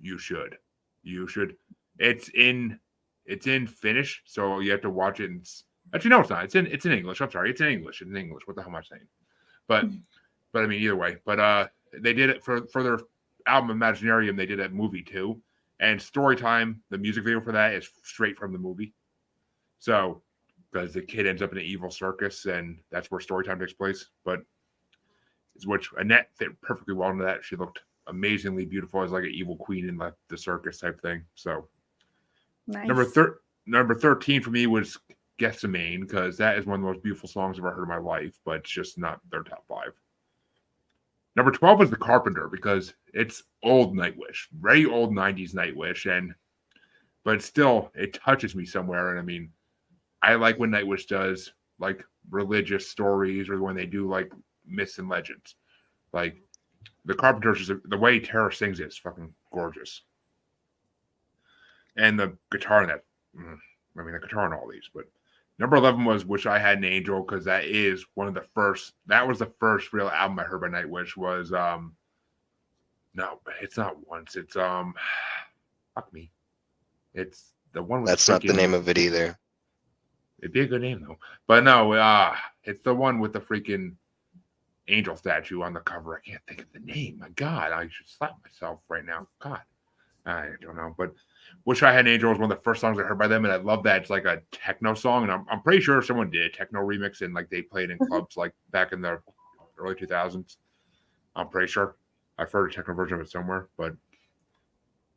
Speaker 1: You should. It's in Finnish, so you have to watch it. Actually, no, it's not. It's in English. I'm sorry. It's in English. What the hell am I saying? But I mean, either way. But they did it for their album Imaginarium. They did that movie too. And Storytime, the music video for that is straight from the movie. So, because the kid ends up in an evil circus, and that's where Storytime takes place. But which Annette fit perfectly well into that. She looked amazingly beautiful as like an evil queen in like the circus type thing. So,
Speaker 3: Nice.
Speaker 1: Number 13 for me was Gethsemane, because that is one of the most beautiful songs I've ever heard in my life, but it's just not their top 5. Number 12 is The Carpenter, because it's old Nightwish, very old 90s Nightwish, but still, it touches me somewhere. And I mean, I like when Nightwish does like religious stories, or when they do like myths and legends. Like The Carpenter's, the way Tara sings it is fucking gorgeous. And the guitar in that, the guitar in all these. But number 11 was Wish I Had an Angel, because that was the first real album I heard by Nightwish. Was no, it's not Once. It's fuck me. It's the one with
Speaker 2: That's not the name of it either.
Speaker 1: It'd be a good name though. But no, it's the one with the freaking angel statue on the cover. I can't think of the name. My God, I should slap myself right now. God, I don't know. But Wish I Had an Angel was one of the first songs I heard by them, and I love that it's like a techno song. And I'm pretty sure someone did a techno remix, and like they played in clubs like back in the early 2000s. I'm pretty sure I've heard a techno version of it somewhere. But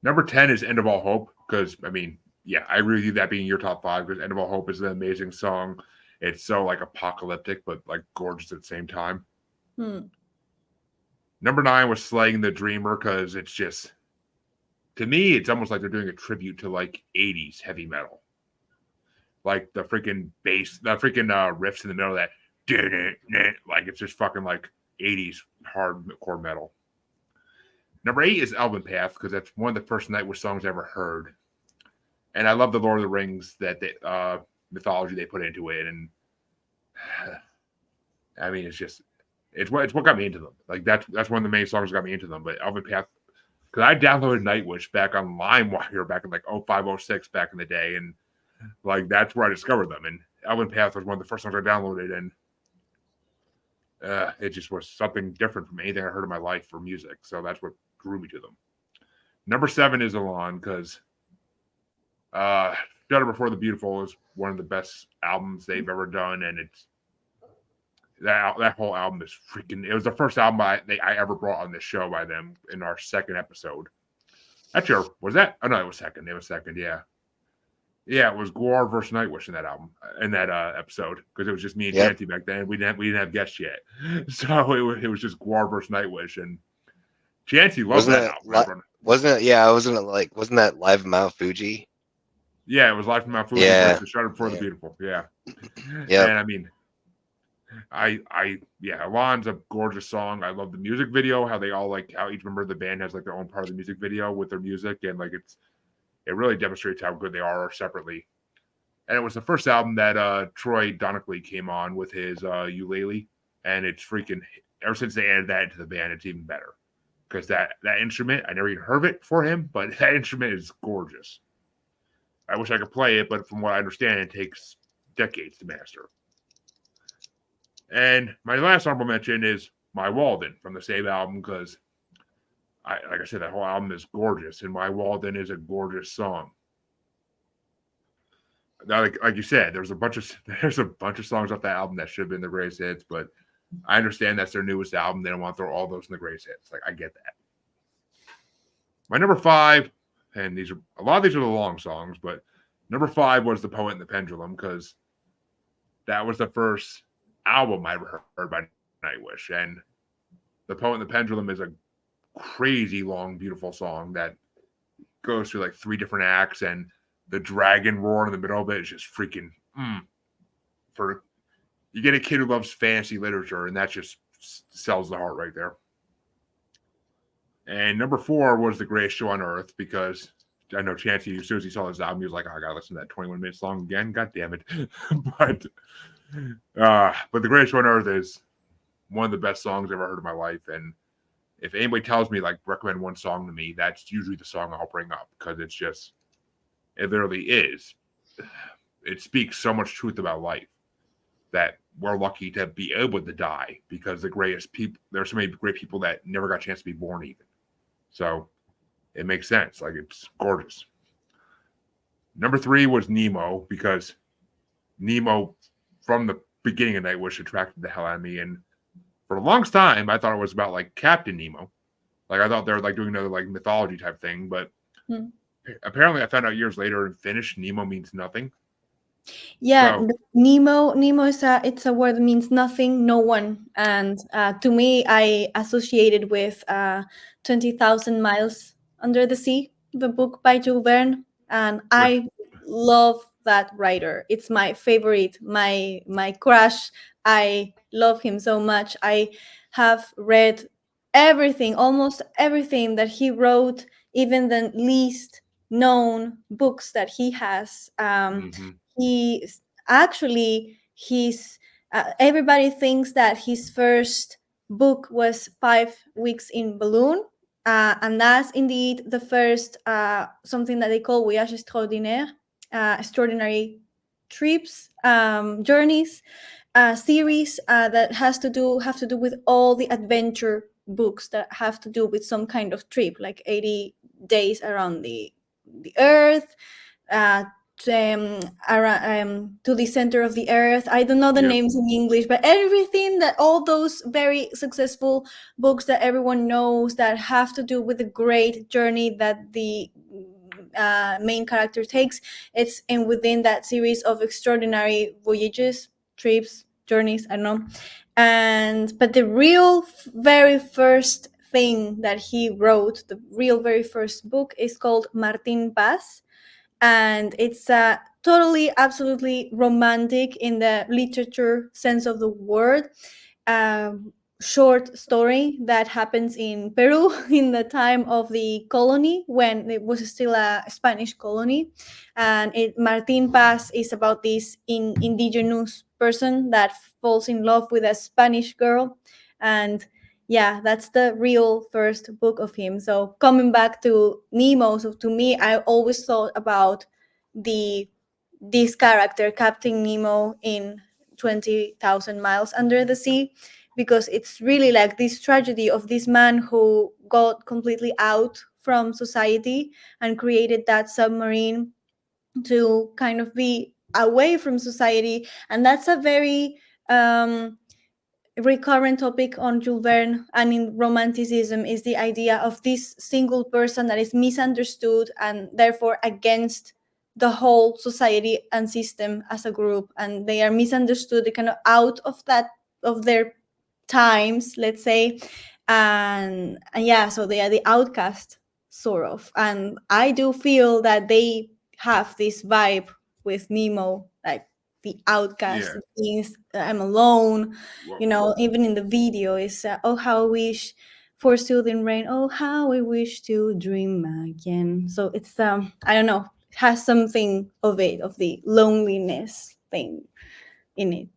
Speaker 1: number 10 is End of All Hope, because I mean, yeah, I agree with you that being your top 5, because End of All Hope is an amazing song. It's so like apocalyptic, but like gorgeous at the same time. Number 9 was Slaying the Dreamer, because it's just, to me, it's almost like they're doing a tribute to like 80s heavy metal. Like the freaking bass, the freaking riffs in the middle of that, like it's just fucking like 80s hardcore metal. Number 8 is Elven Path because that's one of the first Nightwish songs I ever heard, and I love the Lord of the Rings mythology they put into it, and I mean it's what got me into them. Like that's one of the main songs that got me into them. But Elven Path, because I downloaded Nightwish back on LimeWire back in like 05, 06 back in the day, and like that's where I discovered them. And Elven Path was one of the first songs I downloaded, and it just was something different from anything I heard in my life for music. So that's what drew me to them. Number 7 is Alon because Shudder Before the Beautiful is one of the best albums they've ever done, and it's that whole album is freaking. It was the first album I ever brought on this show by them in our second episode. Actually, was that? Oh no, it was second. It was second. Yeah, it was Gwar versus Nightwish in that album in that episode because it was just me and Chancy back then. We didn't have guests yet, so it was just Gwar versus Nightwish, and Chancy loved that album.
Speaker 2: Wasn't it? Wasn't that live in Mount Fuji?
Speaker 1: Yeah, it was live from Mount Fuji.
Speaker 2: Yeah,
Speaker 1: Shudder Before the Beautiful. Yeah,
Speaker 2: yeah.
Speaker 1: And I mean, Alon's a gorgeous song. I love the music video, how they all how each member of the band has like their own part of the music video with their music, and like it really demonstrates how good they are separately. And it was the first album that Troy Donockley came on with his ukulele, and it's freaking. Ever since they added that into the band, it's even better because that instrument, I never even heard of it for him, but that instrument is gorgeous. I wish I could play it, but from what I understand, it takes decades to master. And my last honorable mention is My Walden from the same album because, like I said, that whole album is gorgeous, and My Walden is a gorgeous song. Now, like you said, there's a bunch of songs off that album that should have been the greatest hits, but I understand that's their newest album. They don't want to throw all those in the greatest hits. Like I get that. My number 5, and a lot of these are the long songs, but number 5 was The Poet and the Pendulum because that was the first album I ever heard by Nightwish, and The Poet and the Pendulum is a crazy long, beautiful song that goes through like 3 different acts, and the dragon roar in the middle of it is just freaking. For you get a kid who loves fantasy literature, and that just sells the heart right there. And number 4 was The Greatest Show on Earth because I know Chancy, as soon as he saw this album, he was like, "Oh, I gotta listen to that 21-minute song again." God damn it! but The Greatest Show on Earth is one of the best songs I've ever heard in my life. And if anybody tells me recommend one song to me, that's usually the song I'll bring up because it literally is. It speaks so much truth about life that we're lucky to be able to die because there's so many great people that never got a chance to be born even. So it makes sense. Like it's gorgeous. Number 3 was Nemo because Nemo from the beginning of Nightwish attracted the hell out of me. And for the longest time, I thought it was about like Captain Nemo. Like I thought they were like doing another like mythology type thing, but apparently I found out years later in Finnish, Nemo means nothing.
Speaker 3: Yeah, so, Nemo is it's a word that means nothing, no one. And to me, I associated with 20,000 Miles Under the Sea, the book by Jules Verne. And I love that writer. It's my favorite, my crush. I love him so much. I have read almost everything that he wrote, even the least known books that he has. He actually everybody thinks that his first book was 5 Weeks in Balloon, and that's indeed the first something that they call voyage extraordinaire, extraordinary trips, journeys, series that have to do with all the adventure books that have to do with some kind of trip, like 80 days around the earth, to the center of the earth. I don't know the names in English, but everything that all those very successful books that everyone knows that have to do with the great journey that the main character takes, it's within that series of extraordinary voyages, trips, journeys, I don't know. But the real very first thing that he wrote, the real very first book, is called Martin Paz. And it's totally, absolutely romantic in the literature sense of the word. short story that happens in Peru in the time of the colony when it was still a Spanish colony, and Martin Paz is about this indigenous person that falls in love with a Spanish girl, and yeah, that's the real first book of him. So coming back to Nemo, so to me, I always thought about the this character, Captain Nemo, in 20,000 Miles Under the Sea, because it's really like this tragedy of this man who got completely out from society and created that submarine to kind of be away from society. And that's a very recurrent topic on Jules Verne and in Romanticism, is the idea of this single person that is misunderstood and therefore against the whole society and system as a group, and they are misunderstood, they kind of out of that, of their times, let's say, and yeah, so they are the outcast, sort of. And I do feel that they have this vibe with Nemo, like the outcast,
Speaker 1: Yeah.
Speaker 3: things, I'm alone,
Speaker 1: Well,
Speaker 3: you know. Even in the video is oh how I wish for soothing rain, oh how I wish to dream again. So it's I don't know, it has something of it, of the loneliness thing in it.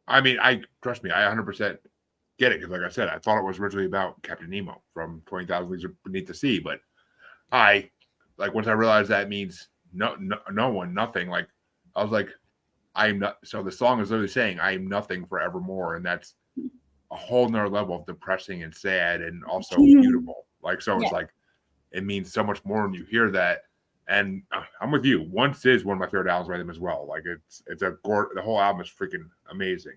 Speaker 1: I mean, I trust me, I 100% get it because, like I said, I thought it was originally about Captain Nemo from 20,000 Leagues Beneath the Sea, but I like once I realized that means no one, nothing. Like I was like, I'm not. So the song is literally saying, "I am nothing forevermore," and that's a whole nother level of depressing and sad, and also beautiful. Like so,
Speaker 3: Yeah.
Speaker 1: it's like it means so much more when you hear that. And I'm with you. Once is one of my favorite albums by them as well. Like it's a the whole album is freaking amazing.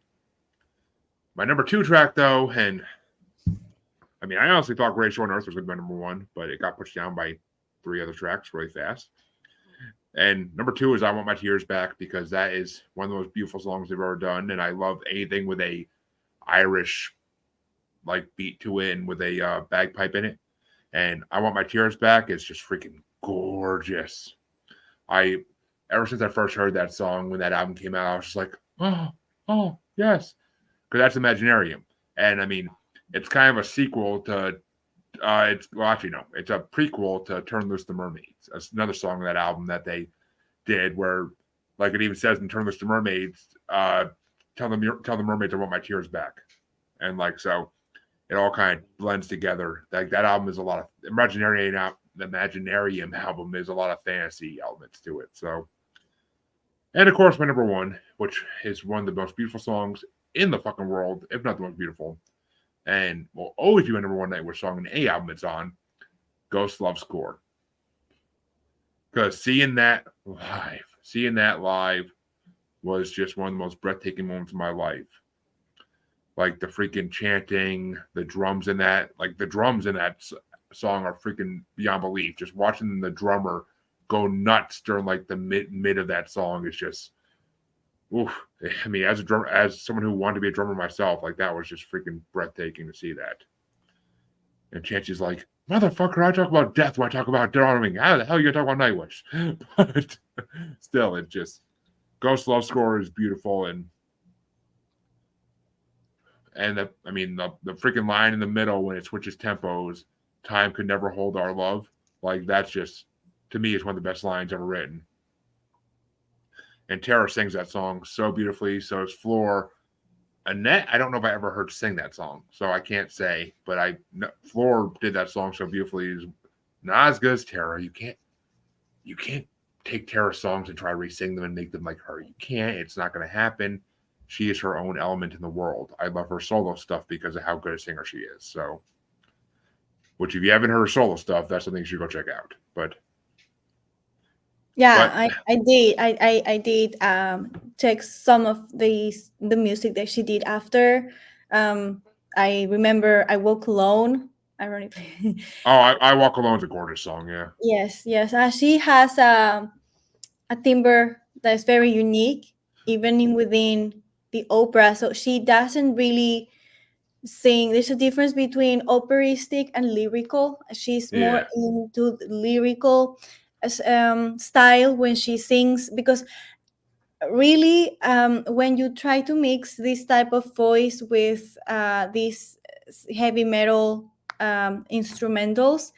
Speaker 1: My number two track though, and I mean, I honestly thought Great Show on Earth was going to be my number one, but it got pushed down by three other tracks really fast. And number two is I Want My Tears Back because that is one of the most beautiful songs they've ever done. And I love anything with a Irish like beat to it and with a bagpipe in it. And I Want My Tears Back is just freaking gorgeous. I ever since I first heard that song when that album came out, I was just like, oh yes, because that's Imaginarium. And I mean, it's kind of a sequel to it's well, actually no, it's a prequel to "Turn Loose the Mermaids." That's another song on that album that they did, where like it even says in "Turn Loose the Mermaids," tell the mermaids I want my tears back, and like so, it all kind of blends together. Like that album is a lot of Imaginarium. The Imaginarium album is a lot of fantasy elements to it. So, and of course, my number one, which is one of the most beautiful songs in the fucking world, if not the most beautiful, and will always be my number one Nightwish song in any album it's on, Ghost Love Score. Because seeing that live was just one of the most breathtaking moments of my life. Like the freaking chanting, the drums in that, like the drums in that song are freaking beyond belief. Just watching the drummer go nuts during like the mid of that song is just, oof. I mean, as someone who wanted to be a drummer myself, like that was just freaking breathtaking to see that. And Chancy's like, motherfucker, I talk about death when I talk about drumming. How the hell are you gonna talk about Nightwish? But still, it just Ghost Love Score is beautiful and the freaking line in the middle when it switches tempos, time could never hold our love. Like that's just to me is one of the best lines ever written. And Tara sings that song so beautifully. So is Floor. Annette, I don't know if I ever heard sing that song, so I can't say. But Floor did that song so beautifully. It's not as good as Tara. You can't take Tara's songs and try to re-sing them and make them like her. You can't. It's not going to happen. She is her own element in the world. I love her solo stuff because of how good a singer she is. So, which if you haven't heard her solo stuff, that's something you should go check out. But
Speaker 3: Yeah, I did. I did check some of the music that she did after. I remember I Woke Alone. Ironically.
Speaker 1: I Walk Alone is a gorgeous song, yeah.
Speaker 3: Yes, yes. She has a timbre that is very unique, even within the opera. So she doesn't really sing. There's a difference between operistic and lyrical. She's more
Speaker 1: Yeah.
Speaker 3: into the lyrical style when she sings, because really, when you try to mix this type of voice with these heavy metal instrumentals,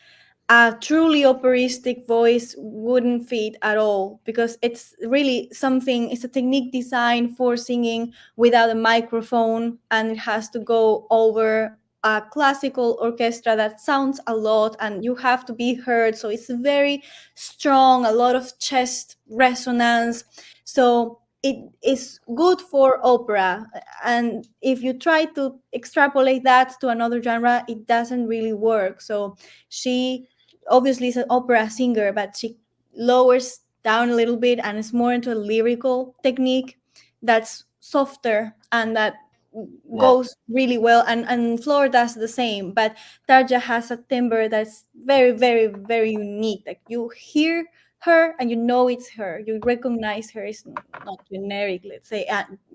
Speaker 3: a truly operistic voice wouldn't fit at all, because it's really something, it's a technique designed for singing without a microphone, and it has to go over a classical orchestra that sounds a lot and you have to be heard, so it's very strong, a lot of chest resonance. So it is good for opera, and if you try to extrapolate that to another genre, it doesn't really work. So she obviously is an opera singer, but she lowers down a little bit and is more into a lyrical technique that's softer and that
Speaker 1: Well,
Speaker 3: goes really well. And Flor does the same, but Tarja has a timbre that's very, very, very unique. Like you hear her and you know it's her. You recognize her. It's not generic, let's say.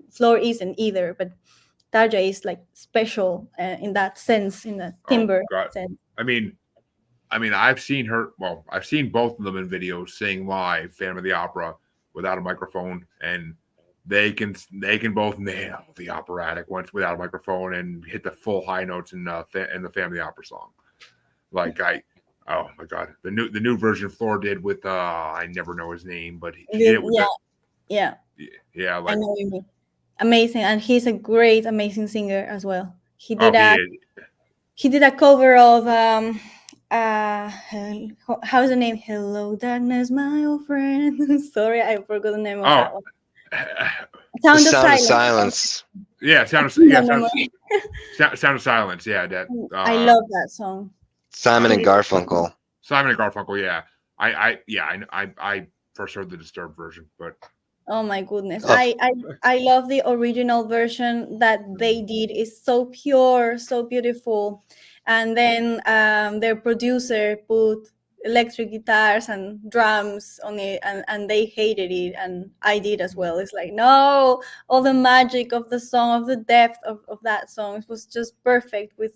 Speaker 3: Flor isn't either, but Tarja is like special in that sense, in the
Speaker 1: oh
Speaker 3: timbre
Speaker 1: God,
Speaker 3: sense.
Speaker 1: I mean, I've seen her. Well, I've seen both of them in videos sing live, Phantom of the Opera, without a microphone, and they can both nail the operatic ones without a microphone and hit the full high notes in the Phantom of the Opera song. Like oh my God, the new version Floor did with I never know his name, but she did it with
Speaker 3: Yeah,
Speaker 1: the
Speaker 3: yeah,
Speaker 1: yeah
Speaker 3: I
Speaker 1: like
Speaker 3: know what you mean. Amazing, and he's a great, amazing singer as well.
Speaker 1: oh he is
Speaker 3: He did a cover of how's the name? Hello, darkness, my old friend. Sorry, I forgot the name of
Speaker 1: oh
Speaker 3: that one.
Speaker 2: The
Speaker 3: Sound of
Speaker 2: Sound of
Speaker 3: Silence.
Speaker 2: Silence.
Speaker 1: yeah
Speaker 3: No, no, no.
Speaker 1: Sound of Silence, yeah, that
Speaker 3: I love that song.
Speaker 2: Simon
Speaker 1: uh
Speaker 2: and
Speaker 3: He,
Speaker 2: Garfunkel.
Speaker 1: Simon and Garfunkel, yeah. I first heard the Disturbed version, but
Speaker 3: oh my goodness,
Speaker 2: Oh,
Speaker 3: I love the original version that they did. It's so pure, so beautiful. And then their producer put electric guitars and drums on it, and they hated it, and I did as well. It's like, no, all the magic of the song, of the depth of that song, it was just perfect with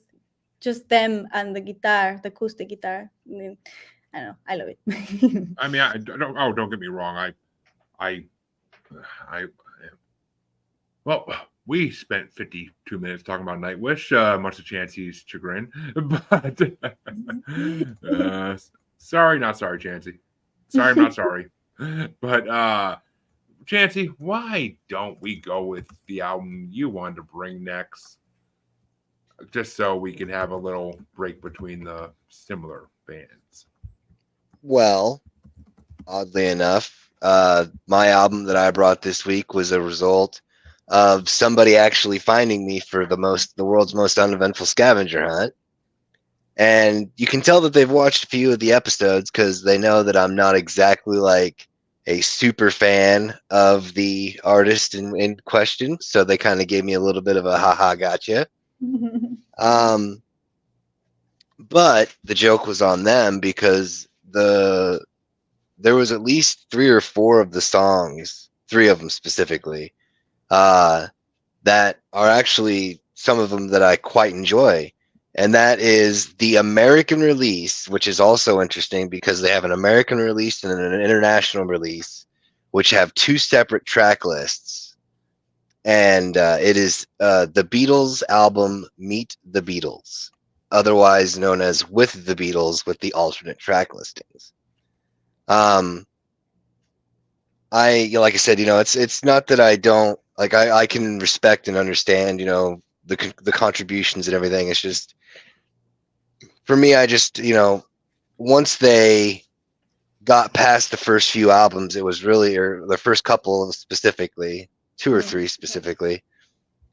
Speaker 3: just them and the guitar, the acoustic guitar. I don't know, I love it.
Speaker 1: don't get me wrong. I, I, well, we spent 52 minutes talking about Nightwish, much to Chancy's chagrin. But uh, sorry, not sorry, Chancy. Sorry, I'm not sorry. But Chancy, why don't we go with the album you wanted to bring next, just so we can have a little break between the similar bands?
Speaker 2: well, oddly enough, my album that I brought this week was a result of somebody actually finding me for the world's most uneventful scavenger hunt. And you can tell that they've watched a few of the episodes because they know that I'm not exactly like a super fan of the artist in question. So they kind of gave me a little bit of a haha gotcha. Um, but the joke was on them because there was at least 3 or 4 of the songs, 3 of them specifically, that are actually some of them that I quite enjoy. And that is the American release, which is also interesting because they have an American release and an international release, which have 2 separate track lists. And it is the Beatles album Meet the Beatles, otherwise known as With the Beatles, with the alternate track listings. Like I said, it's not that I don't like. I can respect and understand, the contributions and everything. It's just for me, I just once they got past the first few albums, it was really, or the first couple specifically, 2 or 3 specifically.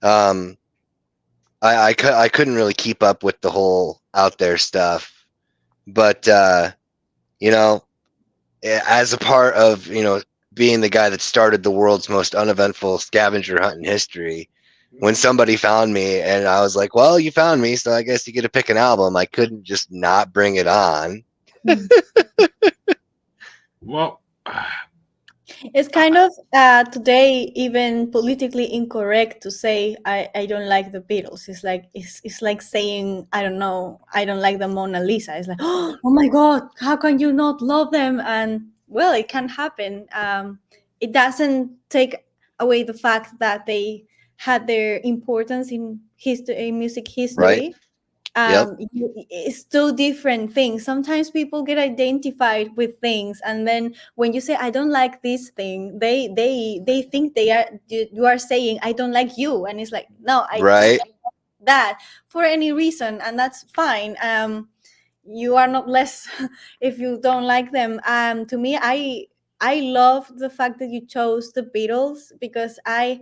Speaker 2: I couldn't really keep up with the whole out there stuff, but as a part of being the guy that started the world's most uneventful scavenger hunt in history, when somebody found me and I was like, well, you found me, so I guess you get to pick an album, I couldn't just not bring it on.
Speaker 1: Well,
Speaker 3: It's kind of today even politically incorrect to say I don't like the Beatles. It's like saying, I don't know, I don't like the Mona Lisa. It's like, oh my God, how can you not love them? And well, it can happen. It doesn't take away the fact that they had their importance in history, in music
Speaker 2: Right.
Speaker 3: history.
Speaker 2: Yep.
Speaker 3: It's two different things. Sometimes people get identified with things, and then when you say I don't like this thing, they think you are saying I don't like you, and it's like, no, I just
Speaker 2: Right.
Speaker 3: don't like that for any reason, and that's fine. You are not less if you don't like them. To me, I love the fact that you chose the Beatles, because I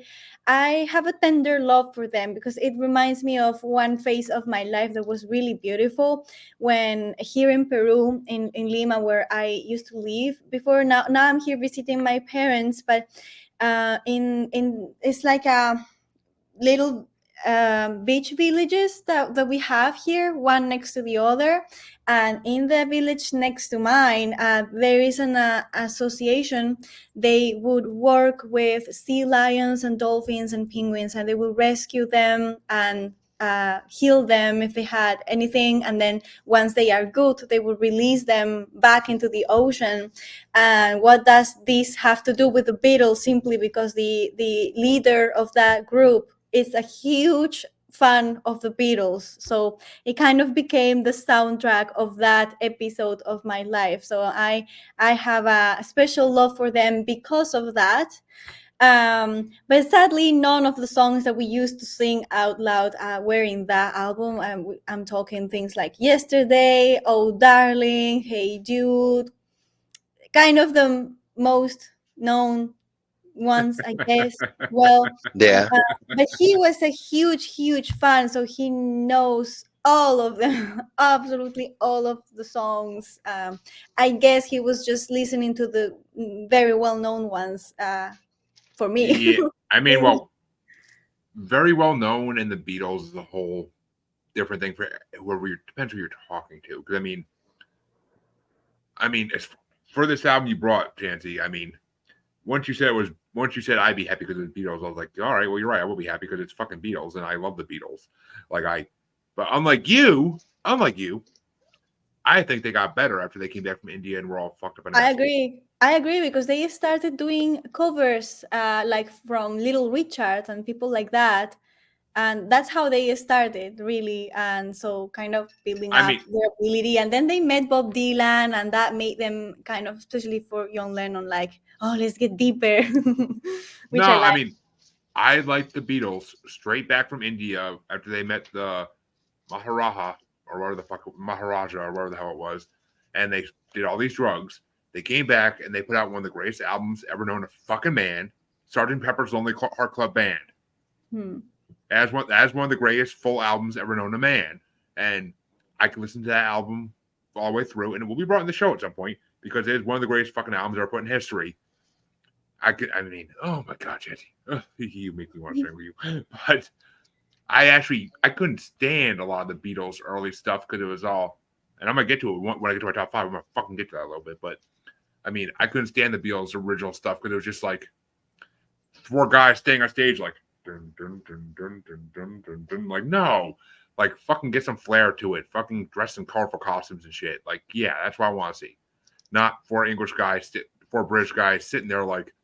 Speaker 3: have a tender love for them, because it reminds me of one phase of my life that was really beautiful, when here in Peru, in Lima, where I used to live before. Now I'm here visiting my parents, but in it's like a little beach villages that we have here, one next to the other. And in the village next to mine, there is an association. They would work with sea lions and dolphins and penguins, and they would rescue them and heal them if they had anything. And then once they are good, they would release them back into the ocean. And what does this have to do with the Beatles? Simply because the leader of that group is a huge fan of the Beatles. So it kind of became the soundtrack of that episode of my life. So I have a special love for them because of that. But sadly, none of the songs that we used to sing out loud were in that album. I'm talking things like Yesterday, Oh Darling, Hey Jude, kind of the most known ones, I guess. Well,
Speaker 2: Yeah.
Speaker 3: but he was a huge fan, so he knows all of them, absolutely all of the songs. I guess he was just listening to the very well-known ones for me.
Speaker 1: Yeah, I mean, well, very well known, and the Beatles is a whole different thing for whoever you depends who you're talking to. Because I mean, as for this album you brought, Chancy, I mean, once you said I'd be happy because of the Beatles, I was like, all right, well, you're right, I will be happy because it's fucking Beatles, and I love the Beatles. But unlike you, I think they got better after they came back from India and were all fucked up and
Speaker 3: I
Speaker 1: assholes.
Speaker 3: agree. I agree, because they started doing covers like from Little Richard and people like that. And that's how they started, really. And so kind of building
Speaker 1: I
Speaker 3: up
Speaker 1: mean,
Speaker 3: their ability. And then they met Bob Dylan, and that made them kind of, especially for John Lennon, like, oh, let's get deeper,
Speaker 1: no,
Speaker 3: which I
Speaker 1: I
Speaker 3: like.
Speaker 1: mean, I like the Beatles straight back from India after they met the Maharaja or whatever the fuck Maharaja or whatever the hell it was, and they did all these drugs. They came back and they put out one of the greatest albums ever known to fucking man, Sergeant Pepper's Lonely Heart Club Band,
Speaker 3: Hmm.
Speaker 1: as one of the greatest full albums ever known to man. And I can listen to that album all the way through, and it will be brought in the show at some point because it is one of the greatest fucking albums ever put in history. I mean, oh my god, Jesse, you make me want to sing with you. But I couldn't stand a lot of the Beatles early stuff because it was all, and I'm gonna get to it when I get to my top five. I'm gonna fucking get to that a little bit, but I mean, I couldn't stand the Beatles original stuff because it was just like four guys staying on stage like dun dun dun dun dun dun dun dun. Like no, like fucking get some flair to it. Fucking dress in colorful costumes and shit. Like yeah, that's what I want to see. Not four British guys sitting there like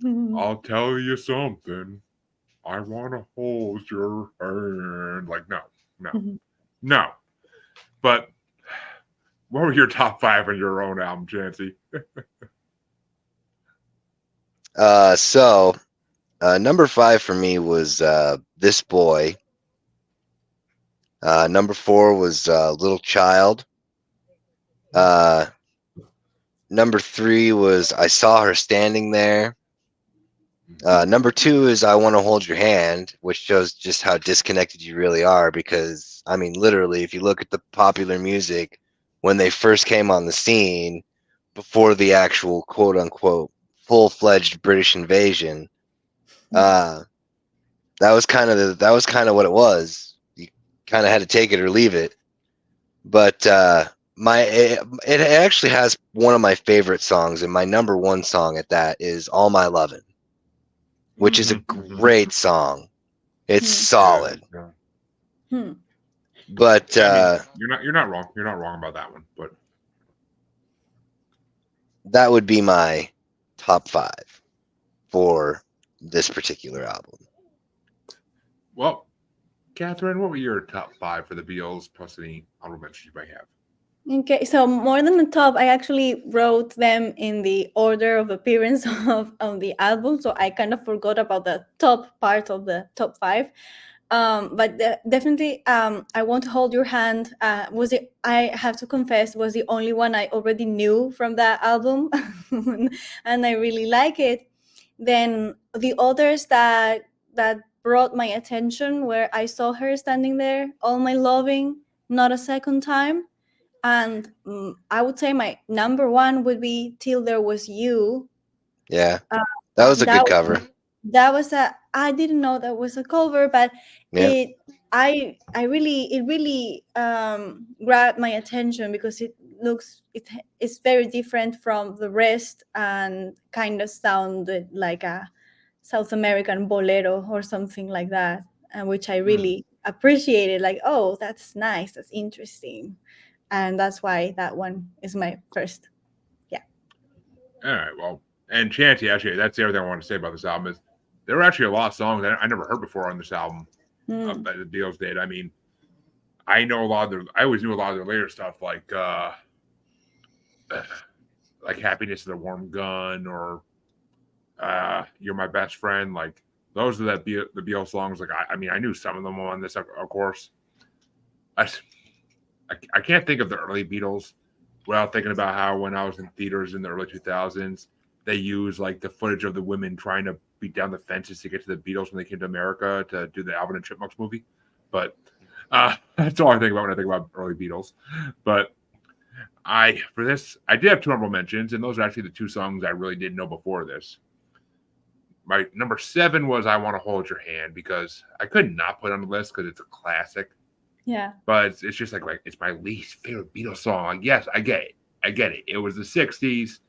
Speaker 1: I'll tell you something. I want to hold your hand. Like, no. But what were your top five on your own album, Chancy?
Speaker 2: So number 5 for me was This Boy. Number 4 was Little Child. Number 3 was I Saw Her Standing There. Number 2 is I Want to Hold Your Hand, which shows just how disconnected you really are. Because, I mean, literally, if you look at the popular music, when they first came on the scene, before the actual quote unquote full-fledged British invasion, that was kind of what it was. You kind of had to take it or leave it. But it actually has one of my favorite songs, and my number 1 song at that is All My Lovin', which is a great song. It's solid.
Speaker 3: Hmm.
Speaker 2: But
Speaker 1: I mean, you're not wrong. You're not wrong about that one. But
Speaker 2: that would be my top 5 for this particular album.
Speaker 1: Well, Catherine, what were your top 5 for the Beatles, plus any honorable mentions you might have?
Speaker 3: Okay, so more than the top, I actually wrote them in the order of appearance of the album. So I kind of forgot about the top part of the top 5. But definitely, I Want to Hold Your Hand was it. I have to confess, was the only one I already knew from that album, and I really like it. Then the others that brought my attention were I Saw Her Standing There, All My Loving, Not a Second Time, and I would say my number one would be Till There Was You.
Speaker 2: Yeah,
Speaker 3: Uh,
Speaker 2: that was a
Speaker 3: that
Speaker 2: good cover.
Speaker 3: that was a I didn't know that was a cover, but
Speaker 2: Yeah,
Speaker 3: I really it really grabbed my attention because it's very different from the rest and kind of sounded like a South American bolero or something like that, and which I really appreciated. Like, oh, that's nice, that's interesting, and that's why that one is my first. Yeah.
Speaker 1: All right, well, and Chancy, actually, that's the other thing I want to say about this album is there were actually a lot of songs that I never heard before on this album
Speaker 3: Mm.
Speaker 1: that the Beatles did. I mean, I know a lot of their, I always knew a lot of their later stuff, like Happiness is a Warm Gun or You're My Best Friend. Like, those are the Beatles songs. Like, I mean, I knew some of them on this, of course. I can't think of the early Beatles without thinking about how when I was in theaters in the early 2000s, they used like the footage of the women trying to beat down the fences to get to the Beatles when they came to America to do the Alvin and Chipmunks movie. But that's all I think about when I think about early Beatles. But for this, I did have 2 honorable mentions, and those are actually the 2 songs I really didn't know before this. My number 7 was I Want to Hold Your Hand, because I could not put it on the list because it's a classic.
Speaker 3: Yeah.
Speaker 1: But it's just like it's my least favorite Beatles song. Like, yes, I get it. It was the 60s,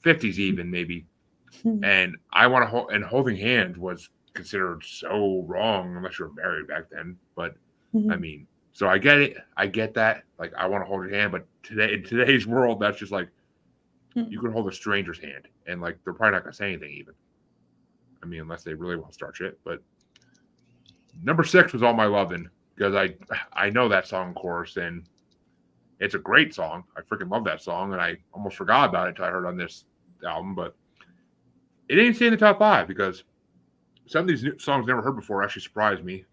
Speaker 1: 50s even maybe. And I Want to Hold, and Holding Hands was considered so wrong unless you were married back then. But I mean, so I get it. I get that. Like, I Want to Hold Your Hand, but in today's world, that's just like you can hold a stranger's hand and like they're probably not gonna say anything even. I mean, unless they really want to start shit. But number 6 was All My Lovin', because I know that song chorus, and it's a great song. I freaking love that song, and I almost forgot about it until I heard on this album. But it didn't stay in the top 5 because some of these new songs I never heard before actually surprised me.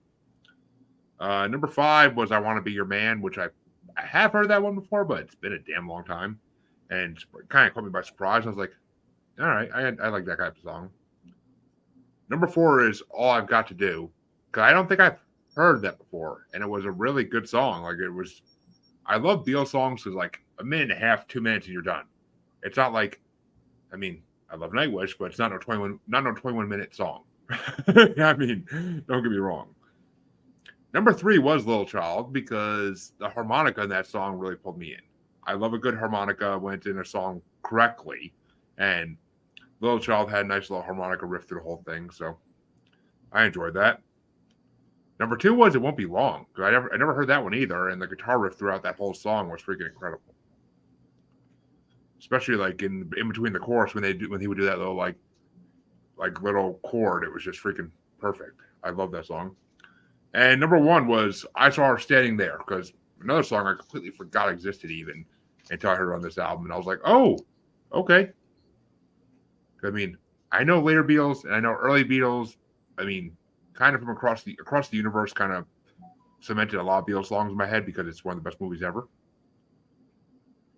Speaker 1: Number 5 was I Want to Be Your Man, which I have heard that one before, but it's been a damn long time, and it kind of caught me by surprise. I was like, all right, I like that type of song. Number 4 is All I've Got to Do, because I don't think I've heard that before, and it was a really good song. Like, it was, I love Beatles songs because like a minute and a half, 2 minutes, and you're done. It's not like, I mean, I love Nightwish, but it's not no 21-minute song. I mean, don't get me wrong. Number 3 was Little Child, because the harmonica in that song really pulled me in. I love a good harmonica when it's in a song correctly, and Little Child had a nice little harmonica riff through the whole thing, so I enjoyed that. Number 2 was It Won't Be Long, because I never heard that one either, and the guitar riff throughout that whole song was freaking incredible. Especially like in between the chorus when he would do that little like little chord, it was just freaking perfect. I love that song. And number 1 was I Saw Her Standing There, because another song I completely forgot existed even until I heard it on this album, and I was like, oh, okay. I mean, I know later Beatles and I know early Beatles. I mean, kind of from across the universe, kind of cemented a lot of Beatles songs in my head because it's one of the best movies ever.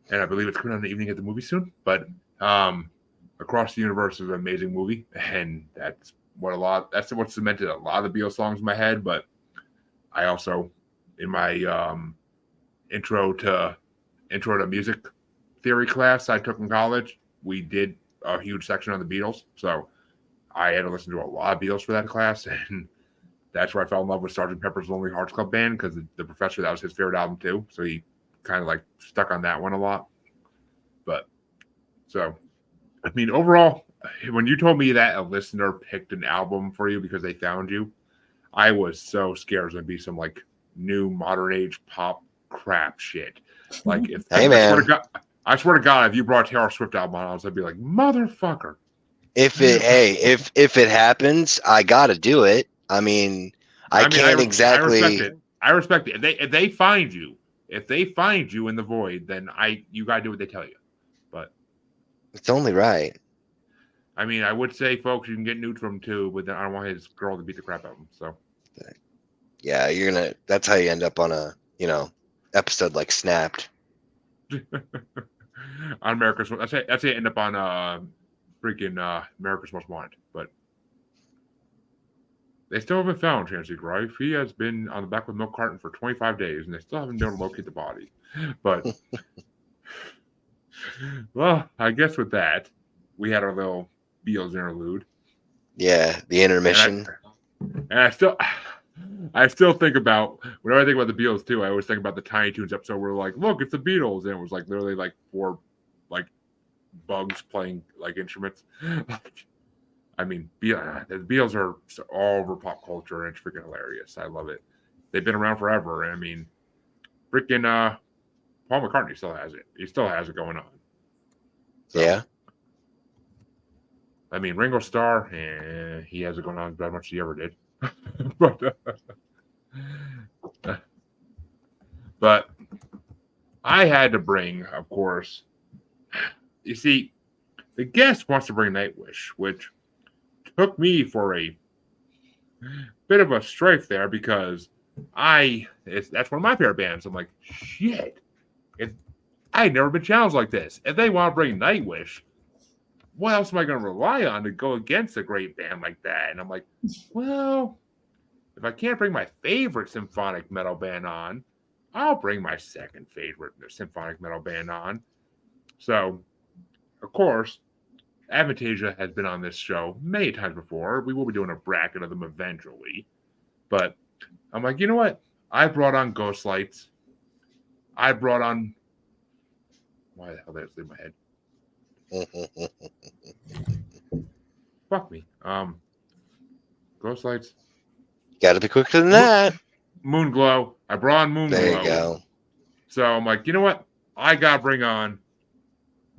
Speaker 1: And I believe it's coming out in the evening at the movie soon. But Across the Universe is an amazing movie, and that's what cemented a lot of the Beatles songs in my head. But I also, in my intro to music theory class I took in college, we did a huge section on the Beatles, so I had to listen to a lot of Beatles for that class, and that's where I fell in love with Sgt. Pepper's Lonely Hearts Club Band, because the professor, that was his favorite album too, so he kind of like stuck on that one a lot. But so, I mean, overall, when you told me that a listener picked an album for you because they found you, I was so scared it was going to be some like new modern age pop crap shit. Like, if
Speaker 2: hey man,
Speaker 1: I swear to God, if you brought a Taylor Swift album on, I'd be like, motherfucker.
Speaker 2: if it hey if it happens, I gotta do it. I mean, I
Speaker 1: I
Speaker 2: can't
Speaker 1: respect
Speaker 2: exactly.
Speaker 1: it. I respect it. If they find you, if they find you in the void, then you gotta do what they tell you. But
Speaker 2: It's only right.
Speaker 1: I mean, I would say, folks, you can get nude from him too, but then I don't want his girl to beat the crap out of him. So
Speaker 2: Yeah, you're gonna. That's how you end up on a episode like Snapped.
Speaker 1: on America's, that's it. End up on freaking America's Most Wanted, but they still haven't found Chancy Grife. He has been on the back of a milk carton for 25 days, and they still haven't been able to locate the body. But well, I guess with that, we had our little Beatles interlude,
Speaker 2: Yeah, the
Speaker 1: and
Speaker 2: intermission.
Speaker 1: I still think about whenever I think about the Beatles too. I always think about the Tiny Toons episode where like, look, it's the Beatles, and it was like literally like four like bugs playing like instruments. I mean, the Beatles are all over pop culture, and it's freaking hilarious. I love it. They've been around forever. I mean, freaking Paul McCartney still has it. He still has it going on. So,
Speaker 2: Yeah.
Speaker 1: I mean, Ringo Starr, he has it going on as much as he ever did. but but I had to bring, of course. You see, the guest wants to bring Nightwish, which took me for a bit of a strife there because that's one of my favorite bands. I'm like, shit. If I had never been challenged like this. If they want to bring Nightwish, what else am I going to rely on to go against a great band like that? And I'm like, well, if I can't bring my favorite symphonic metal band on, I'll bring my second favorite symphonic metal band on. So, of course, Avantasia has been on this show many times before. We will be doing a bracket of them eventually. But I'm like, you know what? I brought on Ghost Lights. I brought on. Why the hell did it leave my head? Fuck me. Ghost Lights.
Speaker 2: Gotta be quicker than that.
Speaker 1: Moonglow. I brought on Moonglow.
Speaker 2: There you go.
Speaker 1: So I'm like, you know what? I gotta bring on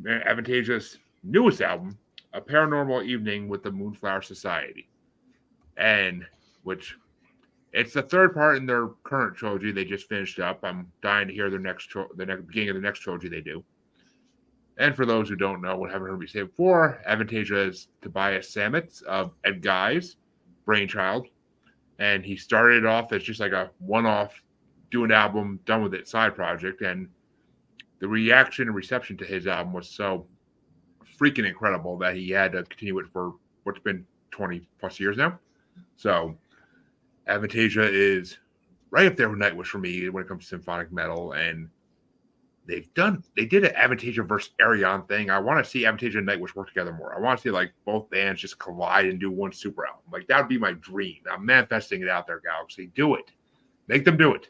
Speaker 1: Avantasia's newest album, A Paranormal Evening with the Moonflower Society, and which it's the third part in their current trilogy they just finished up. I'm dying to hear their beginning of the next trilogy they do. And for those who don't know, what haven't heard me say before, Avantasia is Tobias Sammet's of Ed Guy's brainchild, and he started off as just like a one-off, do an album, done with it side project, and the reaction and reception to his album was so freaking incredible that he had to continue it for what's been 20 plus years now. So Avantasia is right up there with Nightwish for me when it comes to symphonic metal, and they did an Avantasia versus Arion thing. I want to see Avantasia and Nightwish work together more. I want to see like both bands just collide and do one super album. Like that would be my dream. I'm manifesting it out there, Galaxy. Do it. Make them do it.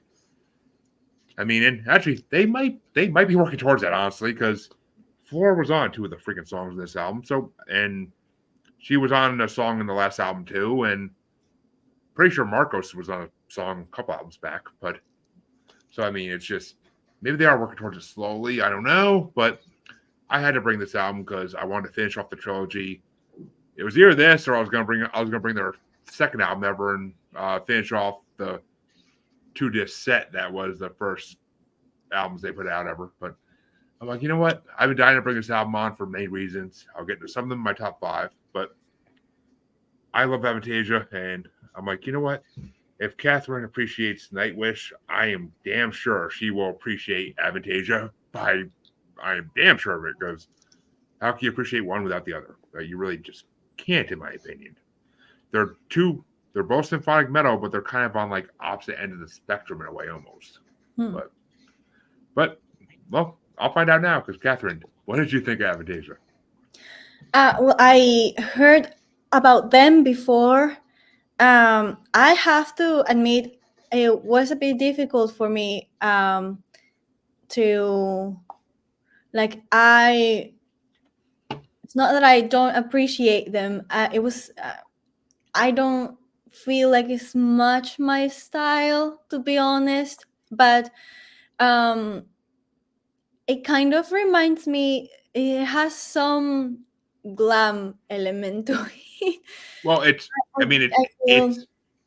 Speaker 1: I mean, and actually, they might be working towards that, honestly, because Floor was on two of the freaking songs in this album. So, and she was on a song in the last album too, and pretty sure Marcos was on a song a couple albums back. But so, I mean, it's just maybe they are working towards it slowly. I don't know, but I had to bring this album because I wanted to finish off the trilogy. It was either this or I was gonna bring their second album ever and finish off the 2-disc set that was the first albums they put out ever. But I'm like, you know what? I've been dying to bring this album on for many reasons. I'll get into some of them in my top 5, but I love Avantasia, and I'm like, you know what? If Catherine appreciates Nightwish, I am damn sure she will appreciate Avantasia. I am damn sure of it, because how can you appreciate one without the other? You really just can't, in my opinion. They're both symphonic metal, but they're kind of on like opposite end of the spectrum in a way, almost. But well, I'll find out now, because Catherine, what did you think of Avantasia?
Speaker 3: Well, I heard about them before. I have to admit, it was a bit difficult for me to like. It's not that I don't appreciate them. It was. I don't feel like it's much my style, to be honest. But it kind of reminds me. It has some glam element to it.
Speaker 1: Well, I mean,
Speaker 3: I feel,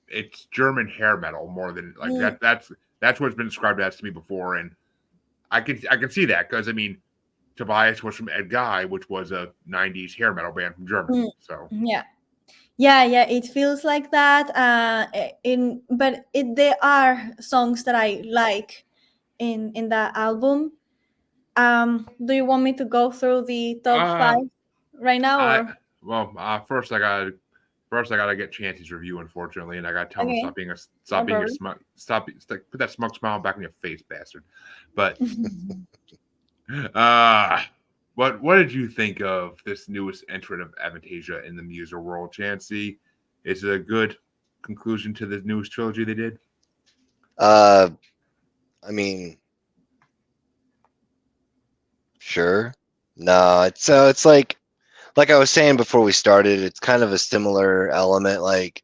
Speaker 1: it's German hair metal more than like
Speaker 3: mm,
Speaker 1: that. That's what's been described as to me before, and I can see that because I mean, Tobias was from Ed Guy, which was a '90s hair metal band from Germany.
Speaker 3: mm,
Speaker 1: So
Speaker 3: yeah. Yeah, it feels like that. There are songs that I like in that album. Do you want me to go through the top
Speaker 1: uh,
Speaker 3: five right now,
Speaker 1: I
Speaker 3: or
Speaker 1: well, first I gotta get Chancy's review, unfortunately, and I gotta tell him
Speaker 3: okay?
Speaker 1: stop
Speaker 3: No
Speaker 1: being a
Speaker 3: problem.
Speaker 1: smug put that smug smile back in your face, bastard. But uh what did you think of this newest entrant of Avantasia in the Muser world, Chancy? Is it a good conclusion to the newest trilogy they did?
Speaker 2: Uh, I mean, sure. No, it's like I was saying before we started. It's kind of a similar element. Like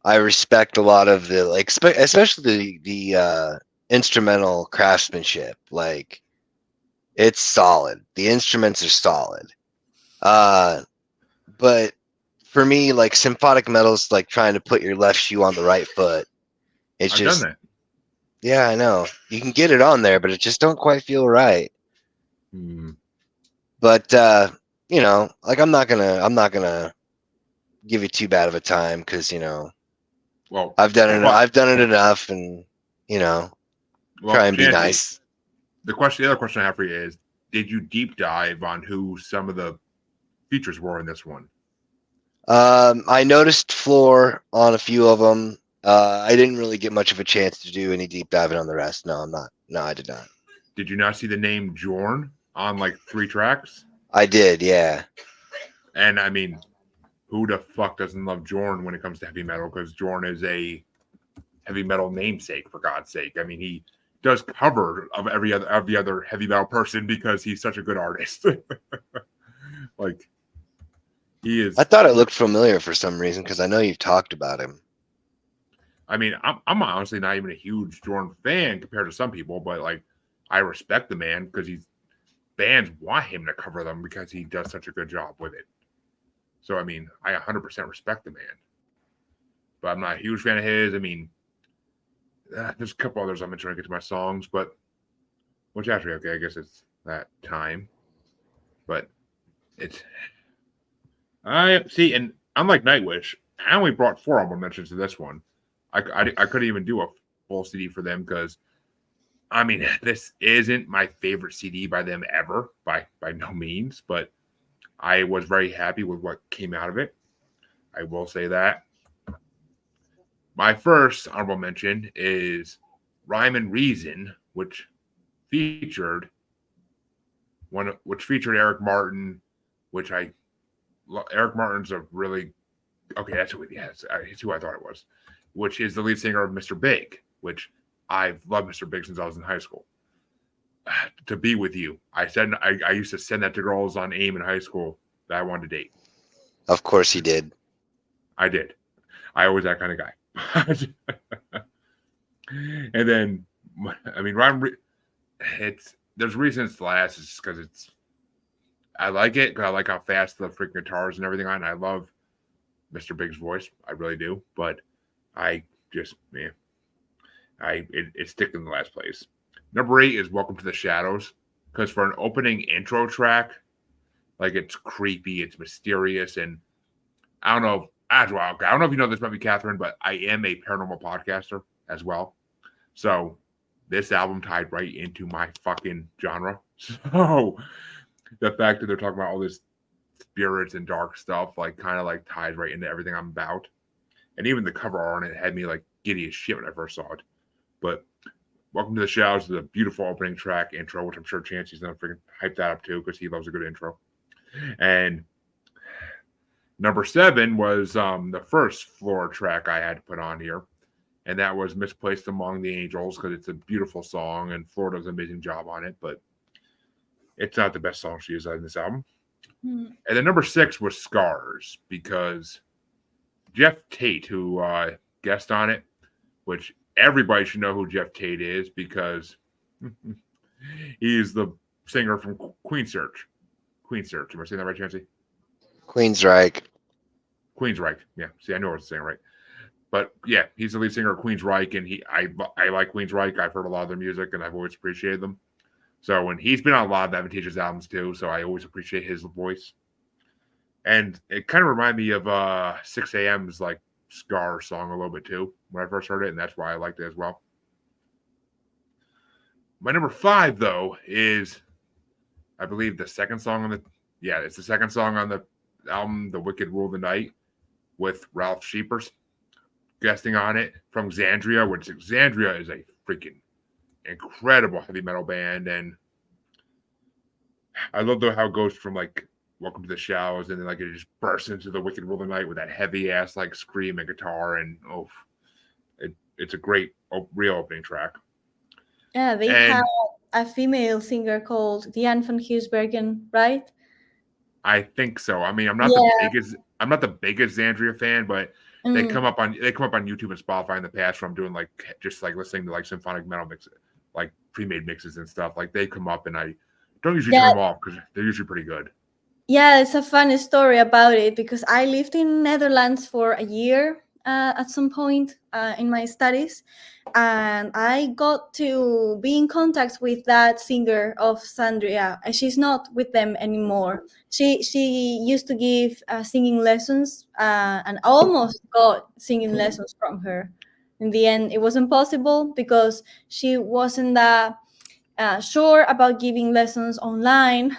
Speaker 2: I respect a lot of the like, especially the instrumental craftsmanship. Like it's solid. The instruments are solid. Uh, but for me, like symphonic metal's like trying to put your left shoe on the right foot. It's
Speaker 1: I've done
Speaker 2: just,
Speaker 1: that.
Speaker 2: yeah, I know. You can get it on there, but it just don't quite feel right.
Speaker 1: Hmm.
Speaker 2: But like I'm not gonna give you too bad of a time because
Speaker 1: Well,
Speaker 2: I've done it enough, and you know, try and be
Speaker 1: Chancy,
Speaker 2: nice.
Speaker 1: the other question I have for you is: did you deep dive on who some of the features were in this one?
Speaker 2: I noticed floor on a few of them. I didn't really get much of a chance to do any deep diving on the rest. No, I'm not. No, I did not.
Speaker 1: Did you not see the name Jorn on like 3 tracks?
Speaker 2: I did, yeah.
Speaker 1: And I mean, who the fuck doesn't love Jorn when it comes to heavy metal? Because Jorn is a heavy metal namesake, for God's sake. I mean, he does cover of every other heavy metal person because he's such a good artist. Like he
Speaker 2: I
Speaker 1: is.
Speaker 2: thought it looked familiar for some reason because I know you've talked about him.
Speaker 1: I mean, I'm honestly not even a huge Jorn fan compared to some people, but like I respect the man because bands want him to cover them because he does such a good job with it. So I mean, I 100% respect the man, but I'm not a huge fan of his. I mean, there's a couple others I'm trying to get to my songs, but which actually okay, I guess it's that time. But it's I see, and unlike Nightwish, I only brought 4 honorable mentions to this one. I couldn't even do a full CD for them because I mean this isn't my favorite CD by them ever by no means, but I was very happy with what came out of it. I will say that. My first honorable mention is Rhyme and Reason, featured which featured Eric Martin, which Eric Martin's a really okay. That's who it's who I thought it was, which is the lead singer of Mr. Big, which I've loved Mr. Big since I was in high school. To be with you, I used to send that to girls on AIM in high school that I wanted to date.
Speaker 2: Of course he did.
Speaker 1: I did. I was that kind of guy. And then, I mean, there's reasons to last. It's because I like it because I like how fast the freaking guitars and everything on. I love Mr. Big's voice. I really do. But I just, man, it's sticking in the last place. Number 8 is Welcome to the Shadows because for an opening intro track, like it's creepy, it's mysterious, and I don't know. As well, okay, I don't know if you know this about me, Catherine, but I am a paranormal podcaster as well. So this album tied right into my fucking genre. So the fact that they're talking about all this spirits and dark stuff, like kind of like ties right into everything I'm about. And even the cover art on it had me like giddy as shit when I first saw it. But Welcome to the Shadows is a beautiful opening track intro, which I'm sure Chancy's gonna freaking hype that up too because he loves a good intro. And number 7 was the first floor track I had to put on here, and that was Misplaced Among the Angels because it's a beautiful song and Flora does an amazing job on it, but it's not the best song she has on this album. And then number 6 was Scars because Jeff Tate, who guest on it, which everybody should know who Jeff Tate is because he's the singer from Queen Search. Am I saying that right, Chancy?
Speaker 2: Queensryche.
Speaker 1: Queensryche. Yeah. See, I know what I'm saying right. But yeah, he's the lead singer of Queensryche, and I like Queensryche. I've heard a lot of their music, and I've always appreciated them. So, and he's been on a lot of Advantageous albums too. So I always appreciate his voice. And it kind of reminded me of 6 a.m.'s like Scar song a little bit too when I first heard it, and that's why I liked it as well. My number 5 though is, I believe, the second song on the it's the second song on the album, "The Wicked Rule the Night," with Ralph Sheepers guesting on it from Xandria, which Xandria is a freaking incredible heavy metal band, and I love how it goes from like "Welcome to the Shallows" and then like it just bursts into "The Wicked Rule the Night" with that heavy ass like scream and guitar, and it's a great real opening track.
Speaker 3: Yeah, they
Speaker 1: And
Speaker 3: have a female singer called Diane van Heusbergen, right?
Speaker 1: I think so. I mean,
Speaker 3: Yeah.
Speaker 1: I'm not the biggest Xandria fan, but they
Speaker 3: Mm.
Speaker 1: come up on YouTube and Spotify in the past from doing like just like listening to like symphonic metal mixes, like pre-made mixes and stuff. Like they come up and I don't usually turn
Speaker 3: Yeah,
Speaker 1: them off because they're usually pretty good.
Speaker 3: yeah, it's a funny story about it because I lived in Netherlands for a year at some point in my studies, and I got to be in contact with that singer of Sandria. And she's not with them anymore. She used to give singing lessons, and almost got singing lessons from her. In the end, it wasn't possible because she wasn't that sure about giving lessons online.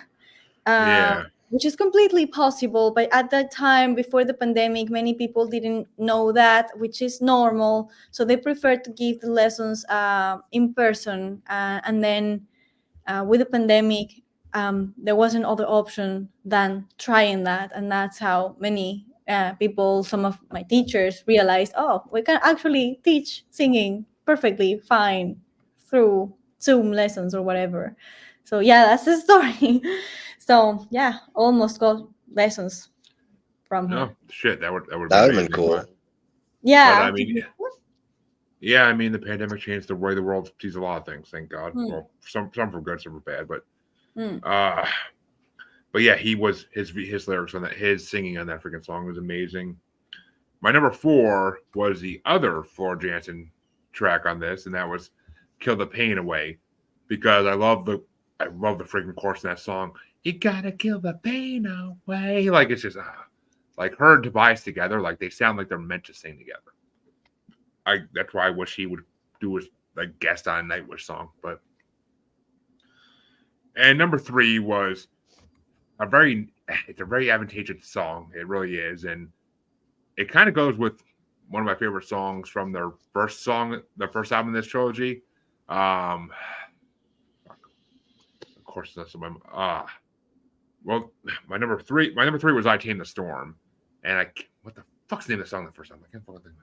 Speaker 3: Uh,
Speaker 1: Yeah,
Speaker 3: which is completely possible. But at that time, before the pandemic, many people didn't know that, which is normal. So they preferred to give the lessons in person. And then with the pandemic, there was an other option than trying that. And that's how many people, some of my teachers, realized, oh, we can actually teach singing perfectly fine through Zoom lessons or whatever. So yeah, that's the story. So yeah, almost got lessons from
Speaker 1: no
Speaker 3: her.
Speaker 1: shit, that would be
Speaker 2: That would have been
Speaker 1: amazing.
Speaker 2: cool.
Speaker 1: But
Speaker 3: Yeah.
Speaker 1: I mean, yeah, I mean the pandemic changed the way the world sees a lot of things. Thank God.
Speaker 3: Hmm.
Speaker 1: Well, some for good, some for bad,
Speaker 3: Hmm.
Speaker 1: uh, but yeah, he was his lyrics on that, his singing on that freaking song was amazing. My number 4 was the other Floor Jansen track on this, and that was "Kill the Pain Away," because I love the freaking chorus in that song. You gotta kill the pain away. Like it's just like her and Tobias together, like they sound like they're meant to sing together. That's why I wish he would do his like guest on a Nightwish song. But and number 3 was it's a very advantageous song. It really is, and it kind of goes with one of my favorite songs from their first song, the first album in this trilogy. Of course, that's my well, my number three was "I Tame the Storm," and what the fuck's the name of the song? The first time I can't fucking think.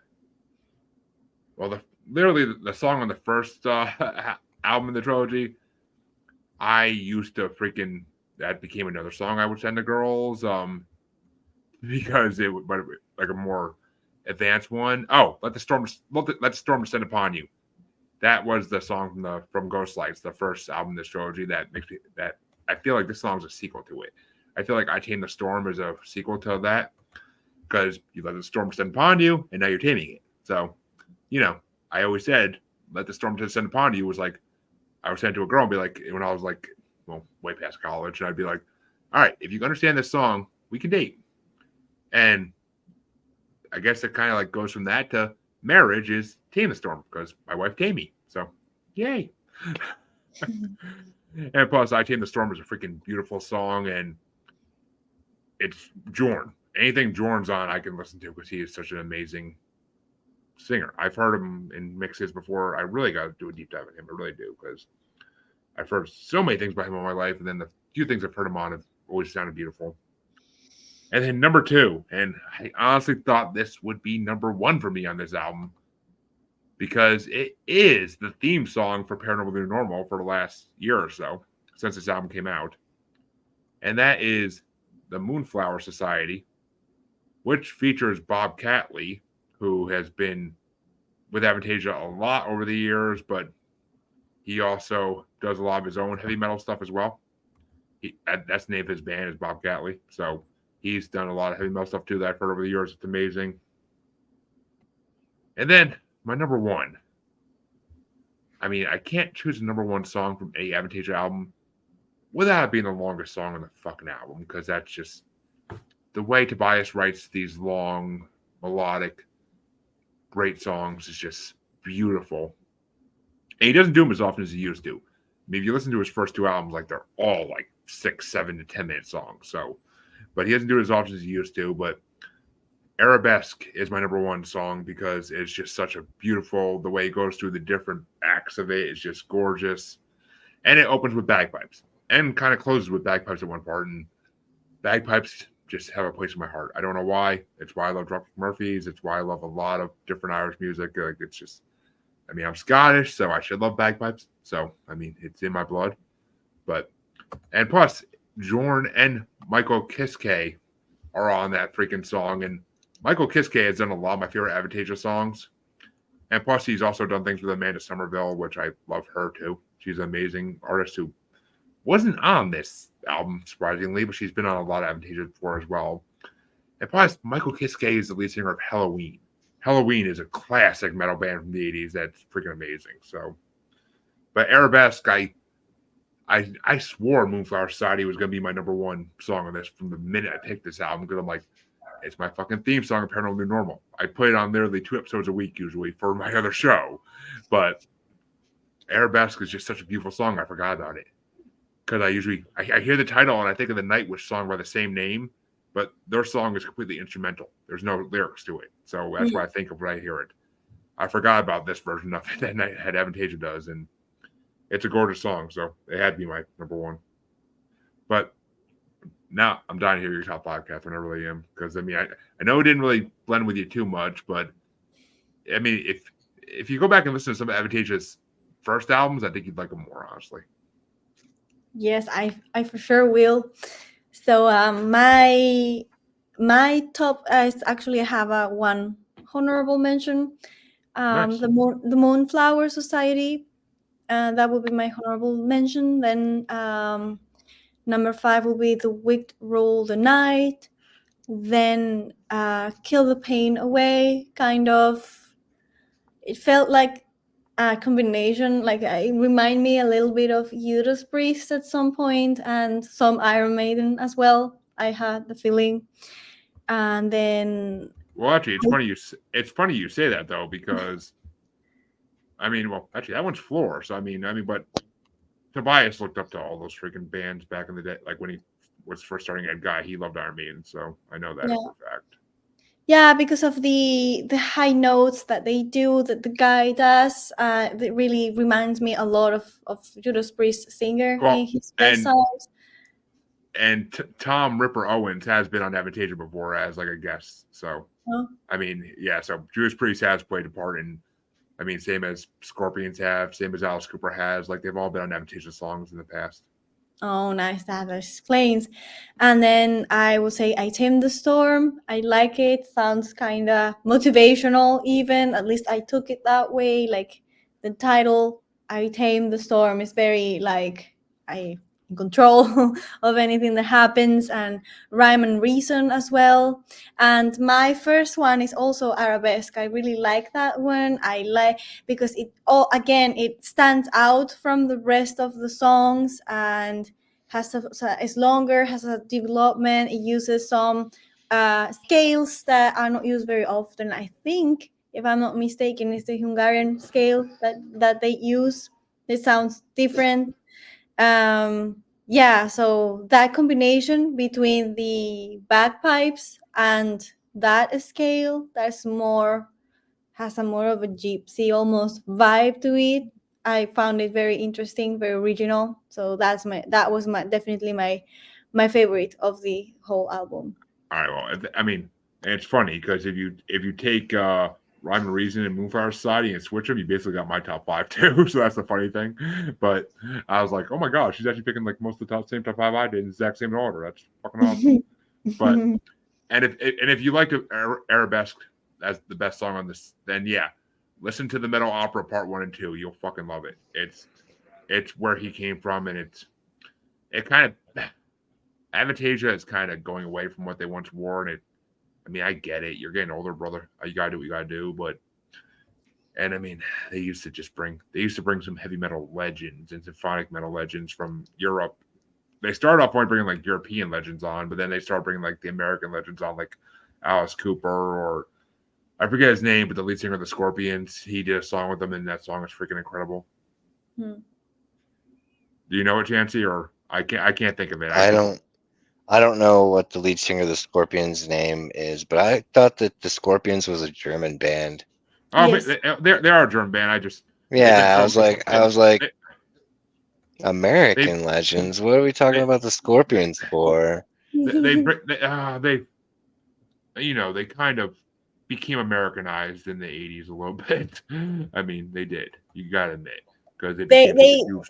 Speaker 1: Well, literally the song on the first album in the trilogy, I used to freaking that became another song I would send to girls, because it would, but like a more advanced one. Oh, let the storm descend upon you. That was the song from Ghost Lights, the first album in this trilogy. That makes me that I feel like this song's a sequel to it. I feel like "I Tame the Storm" is a sequel to that because you let the storm descend upon you, and now you're taming it. So, I always said "Let the storm descend upon you" was like I was saying to a girl and be like when I was like, well, way past college, and I'd be like, all right, if you understand this song, we can date. And I guess it kind of like goes from that to marriage is "Tame the Storm" because my wife tamed me. So, yay. And plus, "I Tame the Storm" is a freaking beautiful song, and it's Jorn. Anything Jorn's on, I can listen to because he is such an amazing singer. I've heard him in mixes before. I really got to do a deep dive on him. I really do because I've heard so many things about him in my life, and then the few things I've heard him on have always sounded beautiful. And then number 2, and I honestly thought this would be number 1 for me on this album because it is the theme song for Paranormal New Normal for the last year or so since this album came out. And that is the Moonflower Society, which features Bob Catley, who has been with Avantasia a lot over the years, but he also does a lot of his own heavy metal stuff as well. That's the name of his band is Bob Catley. So He's done a lot of heavy metal stuff too that I've heard over the years. It's amazing. And then my number one. I mean, I can't choose a number one song from any Avantasia album without it being the longest song on the fucking album, because that's just the way Tobias writes these long, melodic, great songs is just beautiful. And he doesn't do them as often as he used to. I mean, if you listen to his first two albums, like they're all like 6, 7 to 10 minute songs. So, but he doesn't do it as often as he used to. But Arabesque is my number one song because it's just such a beautiful, the way it goes through the different acts of it is just gorgeous. And it opens with bagpipes and kind of closes with bagpipes at one part. And bagpipes just have a place in my heart. I don't know why. It's why I love Dropkick Murphys. It's why I love a lot of different Irish music. Like, it's just, I mean, I'm Scottish, so I should love bagpipes. So, I mean, it's in my blood. But, and plus, Jorn and Michael Kiske are on that freaking song. And Michael Kiske has done a lot of my favorite Avantasia songs. And plus, he's also done things with Amanda Somerville, which I love her too. She's an amazing artist who wasn't on this album, surprisingly, but she's been on a lot of Avantasia before as well. And plus, Michael Kiske is the lead singer of Halloween. Halloween is a classic metal band from the 80s that's freaking amazing. So, but Arabesque, I swore Moonflower Society was going to be my number one song on this from the minute I picked this album, because I'm like, it's my fucking theme song of Paranormal New Normal. I play it on literally 2 episodes a week usually for my other show. But Arabesque is just such a beautiful song. I forgot about it. Because I hear the title and I think of the Nightwish song by the same name, but their song is completely instrumental. There's no lyrics to it. So that's what I think of when I hear it. I forgot about this version of it that Avantasia does, and it's a gorgeous song, so it had to be my number one. But now I'm dying to hear your top 5, Catherine. I really am. Because, I mean, I know it didn't really blend with you too much, but, I mean, if you go back and listen to some of Avantasia's first albums, I think you'd like them more, honestly.
Speaker 3: Yes, I for sure will. So my top is actually I have a one honorable mention.
Speaker 1: Nice.
Speaker 3: The Moonflower Society. That would be my honorable mention. Then number 5 will be The Wicked Rule the Night. Then Kill the Pain Away. Kind of. It felt like a combination, like it remind me a little bit of Judas Priest at some point, and some Iron Maiden as well. I had the feeling. And then,
Speaker 1: well, actually, it's funny you say that though, because I mean, well, actually, that one's Floor. So I mean, but Tobias looked up to all those freaking bands back in the day, like when he was first starting at Guy. He loved Iron Maiden, so I know that for a fact.
Speaker 3: Yeah, because of the high notes that they do, that the guy does, that really reminds me a lot of Judas Priest singer in his best songs.
Speaker 1: And Tom Ripper Owens has been on Avantasia before as like a guest. So, I mean, yeah, so Judas Priest has played a part in, I mean, same as Scorpions have, same as Alice Cooper has. Like, they've all been on Avantasia songs in the past.
Speaker 3: Oh, nice. That explains. And then I would say I Tamed the Storm. I like it. Sounds kind of motivational even. At least I took it that way. Like the title, I Tamed the Storm, is very like I in control of anything that happens, and rhyme and reason as well. And my first one is also Arabesque. I really like that one. I like because it it stands out from the rest of the songs, and is longer, has a development. It uses some scales that are not used very often. I think, if I'm not mistaken, it's the Hungarian scale that they use. It sounds different. Yeah, so that combination between the bagpipes and that scale, has a more of a gypsy almost vibe to it. I found it very interesting, very original. So that was definitely my favorite of the whole album.
Speaker 1: All right, well, I mean, and it's funny because if you take Rhyme and Reason and Moonflower Society and switch them, you basically got my top 5 too. So that's the funny thing. But I was like, oh my gosh, she's actually picking like most of the same top 5 I did in the exact same order. That's fucking awesome. But if you like Arabesque as the best song on this, then yeah, listen to the Metal Opera Part 1 and 2. You'll fucking love it. It's where he came from, and it kind of Avantasia is kind of going away from what they once wore, and I mean, I get it. You're getting older, brother. You gotta do what you gotta do, but. And I mean, they used to bring some heavy metal legends and symphonic metal legends from Europe. They started off by bringing like European legends on, but then they started bringing like the American legends on, like Alice Cooper, or I forget his name, but the lead singer of the Scorpions. He did a song with them, and that song is freaking incredible.
Speaker 3: Hmm.
Speaker 1: Do you know it, Chancy? Or I can't think of it.
Speaker 2: I don't know what the lead singer of the Scorpions' name is, but I thought that the Scorpions was a German band.
Speaker 1: Oh,
Speaker 3: Yes.
Speaker 1: they are a German band. They've been
Speaker 2: Yeah,
Speaker 1: so
Speaker 2: I was like,
Speaker 1: they, they
Speaker 2: American legends. What are we talking
Speaker 1: they
Speaker 2: about the Scorpions for?
Speaker 1: they they kind of became Americanized in the 80s a little bit. I mean, they did. You gotta admit, because they
Speaker 3: they
Speaker 1: became such a
Speaker 3: they
Speaker 1: huge.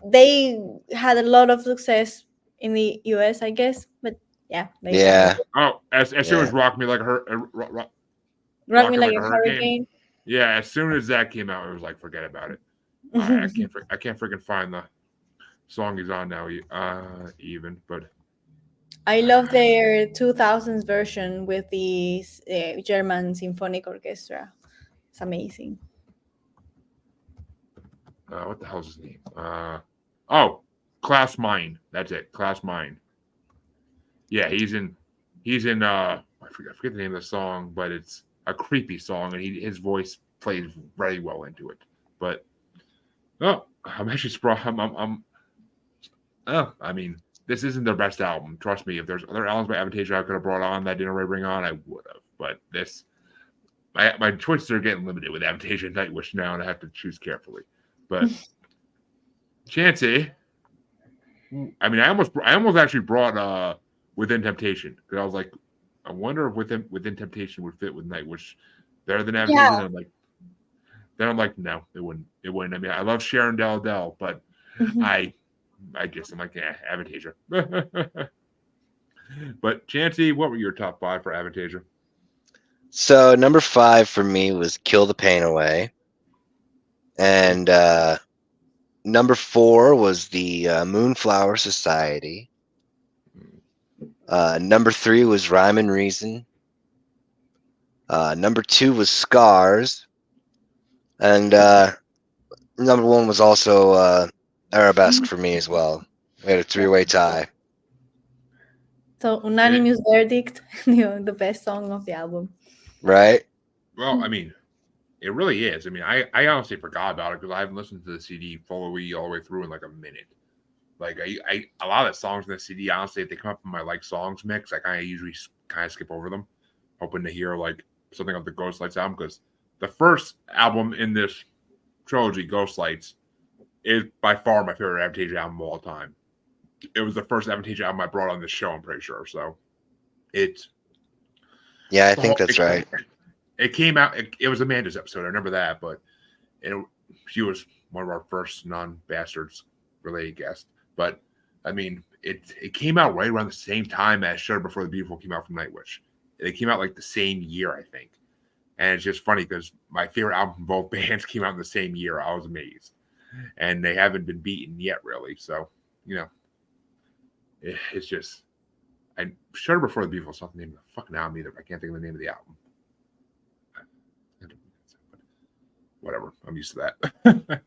Speaker 3: they had a lot of success in the US, I guess, but yeah, they died.
Speaker 2: Yeah,
Speaker 1: Oh, as soon as
Speaker 2: yeah.
Speaker 1: Rock Me Like
Speaker 3: Rock Me
Speaker 1: Rock Me
Speaker 3: Like
Speaker 1: Like
Speaker 3: a
Speaker 1: a Hurricane.
Speaker 3: Hurricane.
Speaker 1: Yeah, as soon as that came out, it was like forget about it. I can't freaking find the song he's on now. Even, but
Speaker 3: I love their 2000s version with the German Symphonic Orchestra. It's amazing.
Speaker 1: what the hell's his name? Oh, Class Mine. That's it. Class Mine. Yeah, he's in I forget the name of the song, but it's a creepy song, and his voice plays very well into it. But I'm actually surprised. I mean, this isn't their best album. Trust me. If there's other albums by Avantasia I could have brought on that didn't already bring on, I would have. But my choices are getting limited with Avantasia and Nightwish now, and I have to choose carefully. But Chancy, I mean, I almost actually brought Within Temptation, because I was like, I wonder if Within Temptation would fit with Nightwish better than Avantasia.
Speaker 3: Yeah.
Speaker 1: And I'm like, no, it wouldn't. It wouldn't. I mean, I love Sharon Del, but
Speaker 3: Mhm.
Speaker 1: I guess I'm like, yeah, Avantasia. But Chancy, what were your top 5 for Avantasia?
Speaker 2: So number 5 for me was Kill the Pain Away, and number 4 was the Moonflower Society. Number 3 was Rhyme and Reason. Number 2 was Scars, and number 1 was also Arabesque for me as well. We had a 3-way tie.
Speaker 3: So
Speaker 1: And
Speaker 3: unanimous verdict, the best song of the album.
Speaker 2: Right?
Speaker 1: well, I mean, it really is. I mean, I honestly forgot about it because I haven't listened to the CD fully all the way through in like a minute. Like I a lot of the songs in the CD, honestly, if they come up in my like songs mix, I kind of usually kind of skip over them, hoping to hear like something of the Ghost Lights album, because the first album in this trilogy, Ghost Lights, is by far my favorite Avantasia album of all time. It was the first Avantasia album I brought on this show, I'm pretty sure. So it's
Speaker 2: Yeah, I think that's right.
Speaker 1: It came out. It was Amanda's episode. I remember that, but she was one of our first non-bastards related guests. But I mean, it came out right around the same time as Shudder Before the Beautiful came out from Nightwish. They came out like the same year, I think. And it's just funny because my favorite album from both bands came out in the same year. I was amazed, and they haven't been beaten yet, really. So it's just. I Shudder Before the Beautiful is not the name of the fucking album either. I can't think of the name of the album. Whatever. I'm used to that.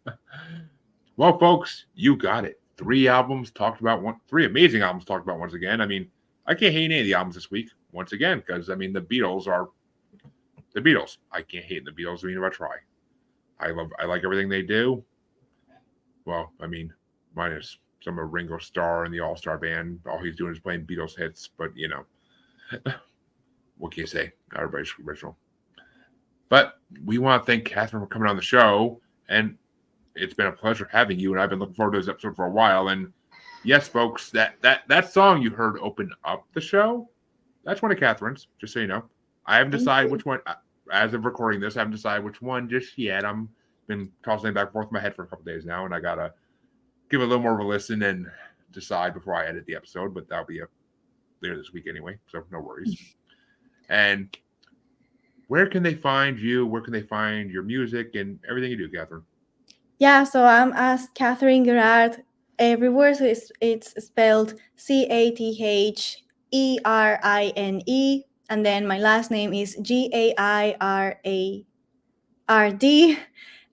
Speaker 1: Well, folks, you got it. 3 albums talked about 3 amazing albums talked about once again. I mean, I can't hate any of the albums this week once again because I mean the Beatles are the Beatles. I can't hate the Beatles even if I try. I like everything they do. Well, I mean, minus some of Ringo Starr and the All Star Band. All he's doing is playing Beatles hits, but what can you say? Not everybody's original. But we want to thank Catherine for coming on the show, and it's been a pleasure having you. And I've been looking forward to this episode for a while. And yes, folks, that song you heard open up the show, that's one of Catherine's. Just so you know, I haven't decided which one. As of recording this, I haven't decided which one just yet. I'm been tossing it back and forth in my head for a couple days now, and I gotta give it a little more of a listen and decide before I edit the episode. But that'll be later this week anyway, so no worries. And where can they find you? Where can they find your music and everything you do, Catherine?
Speaker 3: Yeah, so I'm as Catherine Gerard everywhere. So it's spelled CATHERINE, and then my last name is GAIRARD.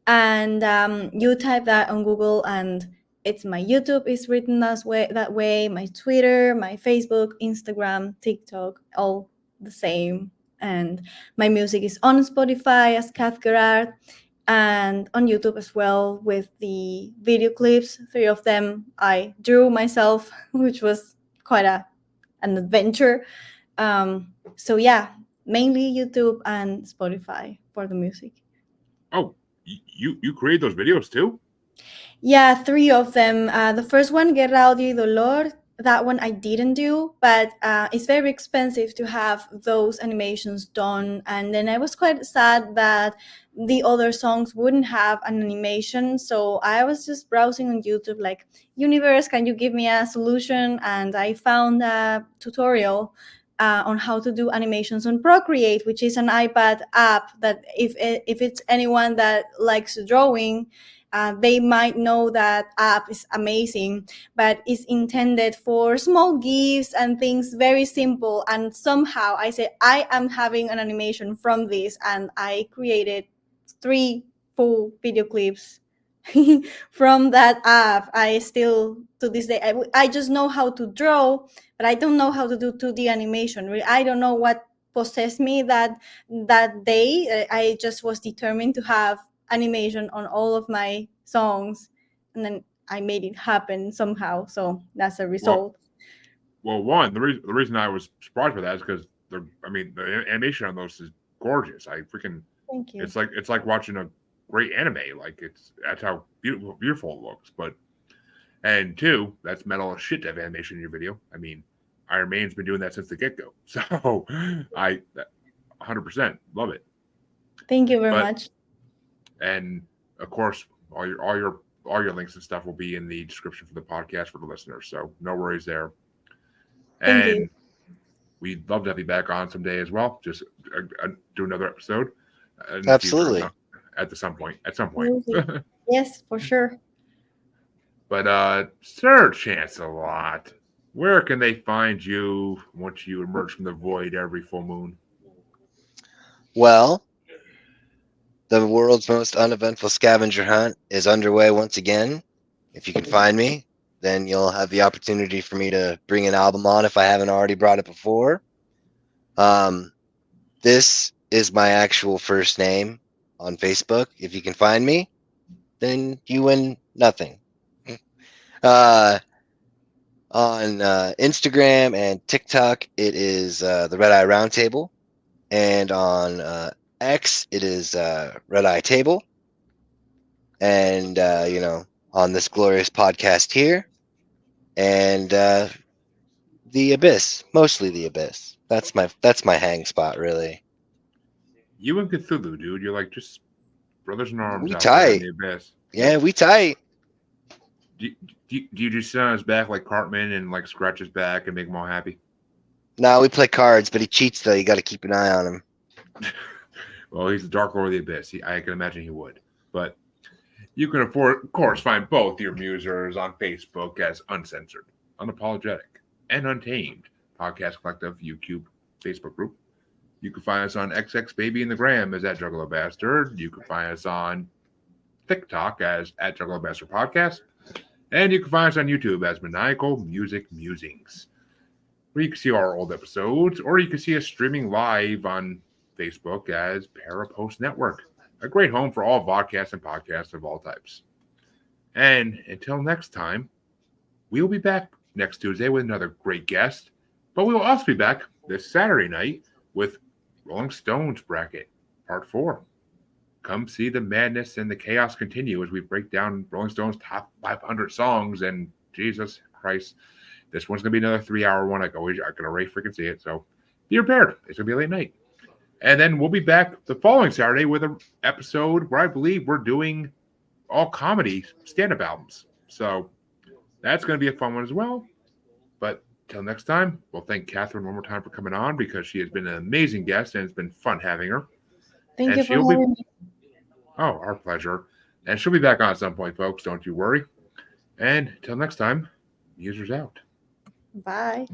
Speaker 3: And you type that on Google, and it's my YouTube is written that way. My Twitter, my Facebook, Instagram, TikTok, all the same. And my music is on Spotify as Kath Gerard, and on YouTube as well with the video clips. 3 of them I drew myself, which was quite an adventure. So yeah, mainly YouTube and Spotify for the music.
Speaker 1: Oh, you create those videos too?
Speaker 3: Yeah, 3 of them. The first one, Guerra, Odio y Dolor, that one I didn't do, but it's very expensive to have those animations done. And then I was quite sad that the other songs wouldn't have an animation. So I was just browsing on YouTube, like, Universe, can you give me a solution? And I found a tutorial on how to do animations on Procreate, which is an iPad app that if it's anyone that likes drawing, they might know that app is amazing, but it's intended for small gifts and things very simple. And somehow I said, I am having an animation from this, and I created 3 full video clips from that app. I still, to this day, I just know how to draw, but I don't know how to do 2D animation. I don't know what possessed me that day. I just was determined to have animation on all of my songs, and then I made it happen somehow. So that's a
Speaker 1: Well,
Speaker 3: result.
Speaker 1: one, the reason I was surprised by that is because the animation on those is gorgeous. I freaking
Speaker 3: Thank you.
Speaker 1: it's like watching a great anime. Like that's how beautiful it looks. But and two, that's metal as shit to have animation in your video. I mean, Iron Maiden's been doing that since the get go. So I 100% love it.
Speaker 3: Thank you very
Speaker 1: But
Speaker 3: much.
Speaker 1: and of course, all your links and stuff will be in the description for the podcast for the listeners. So no worries there.
Speaker 3: Thank you.
Speaker 1: And we'd love to have you back on someday as well. Just do another episode in the future,
Speaker 2: Absolutely.
Speaker 1: at some point. At some point.
Speaker 3: Music. Yes, for sure.
Speaker 1: But Sir Chancelot, where can they find you once you emerge from the void every full moon?
Speaker 2: Well, the world's most uneventful scavenger hunt is underway once again. If you can find me, then you'll have the opportunity for me to bring an album on if I haven't already brought it before. This is my actual first name on Facebook. If you can find me, then you win nothing. Uh, on Instagram and TikTok, it is the Red Eye Roundtable, and on X, it is Red Eye Table, and on this glorious podcast here, and the Abyss, mostly the Abyss. That's my hang spot, really.
Speaker 1: You and Cthulhu, dude. You're like just brothers in arms
Speaker 2: We
Speaker 1: out there in
Speaker 2: tight,
Speaker 1: the abyss.
Speaker 2: yeah, we tight.
Speaker 1: Do you just sit on his back like Cartman and like scratch his back and make him all happy?
Speaker 2: No, we play cards, but he cheats though. You got to keep an eye on him.
Speaker 1: Well, he's the Dark Lord of the Abyss. I can imagine he would. But you can, of course, find both your musers on Facebook as Uncensored, Unapologetic, and Untamed Podcast Collective YouTube Facebook group. You can find us on XX Baby in the Gram as at Juggalo Bastard. You can find us on TikTok as at Juggalo Bastard Podcast. And you can find us on YouTube as Maniacal Music Musings, where you can see our old episodes, or you can see us streaming live on Facebook as Parapost Network, a great home for all vodcasts and podcasts of all types. And until next time, we'll be back next Tuesday with another great guest, but we will also be back this Saturday night with Rolling Stones Bracket, Part 4. Come see the madness and the chaos continue as we break down Rolling Stones' top 500 songs, and Jesus Christ, this one's going to be another 3-hour one. I can already freaking see it, so be prepared. It's going to be a late night. And then we'll be back the following Saturday with an episode where I believe we're doing all comedy stand-up albums. So that's going to be a fun one as well. But till next time, we'll thank Catherine one more time for coming on because she has been an amazing guest and it's been fun having her.
Speaker 3: Thank you for having me.
Speaker 1: Oh, our pleasure. And she'll be back on at some point, folks. Don't you worry. And until next time, musers out.
Speaker 3: Bye.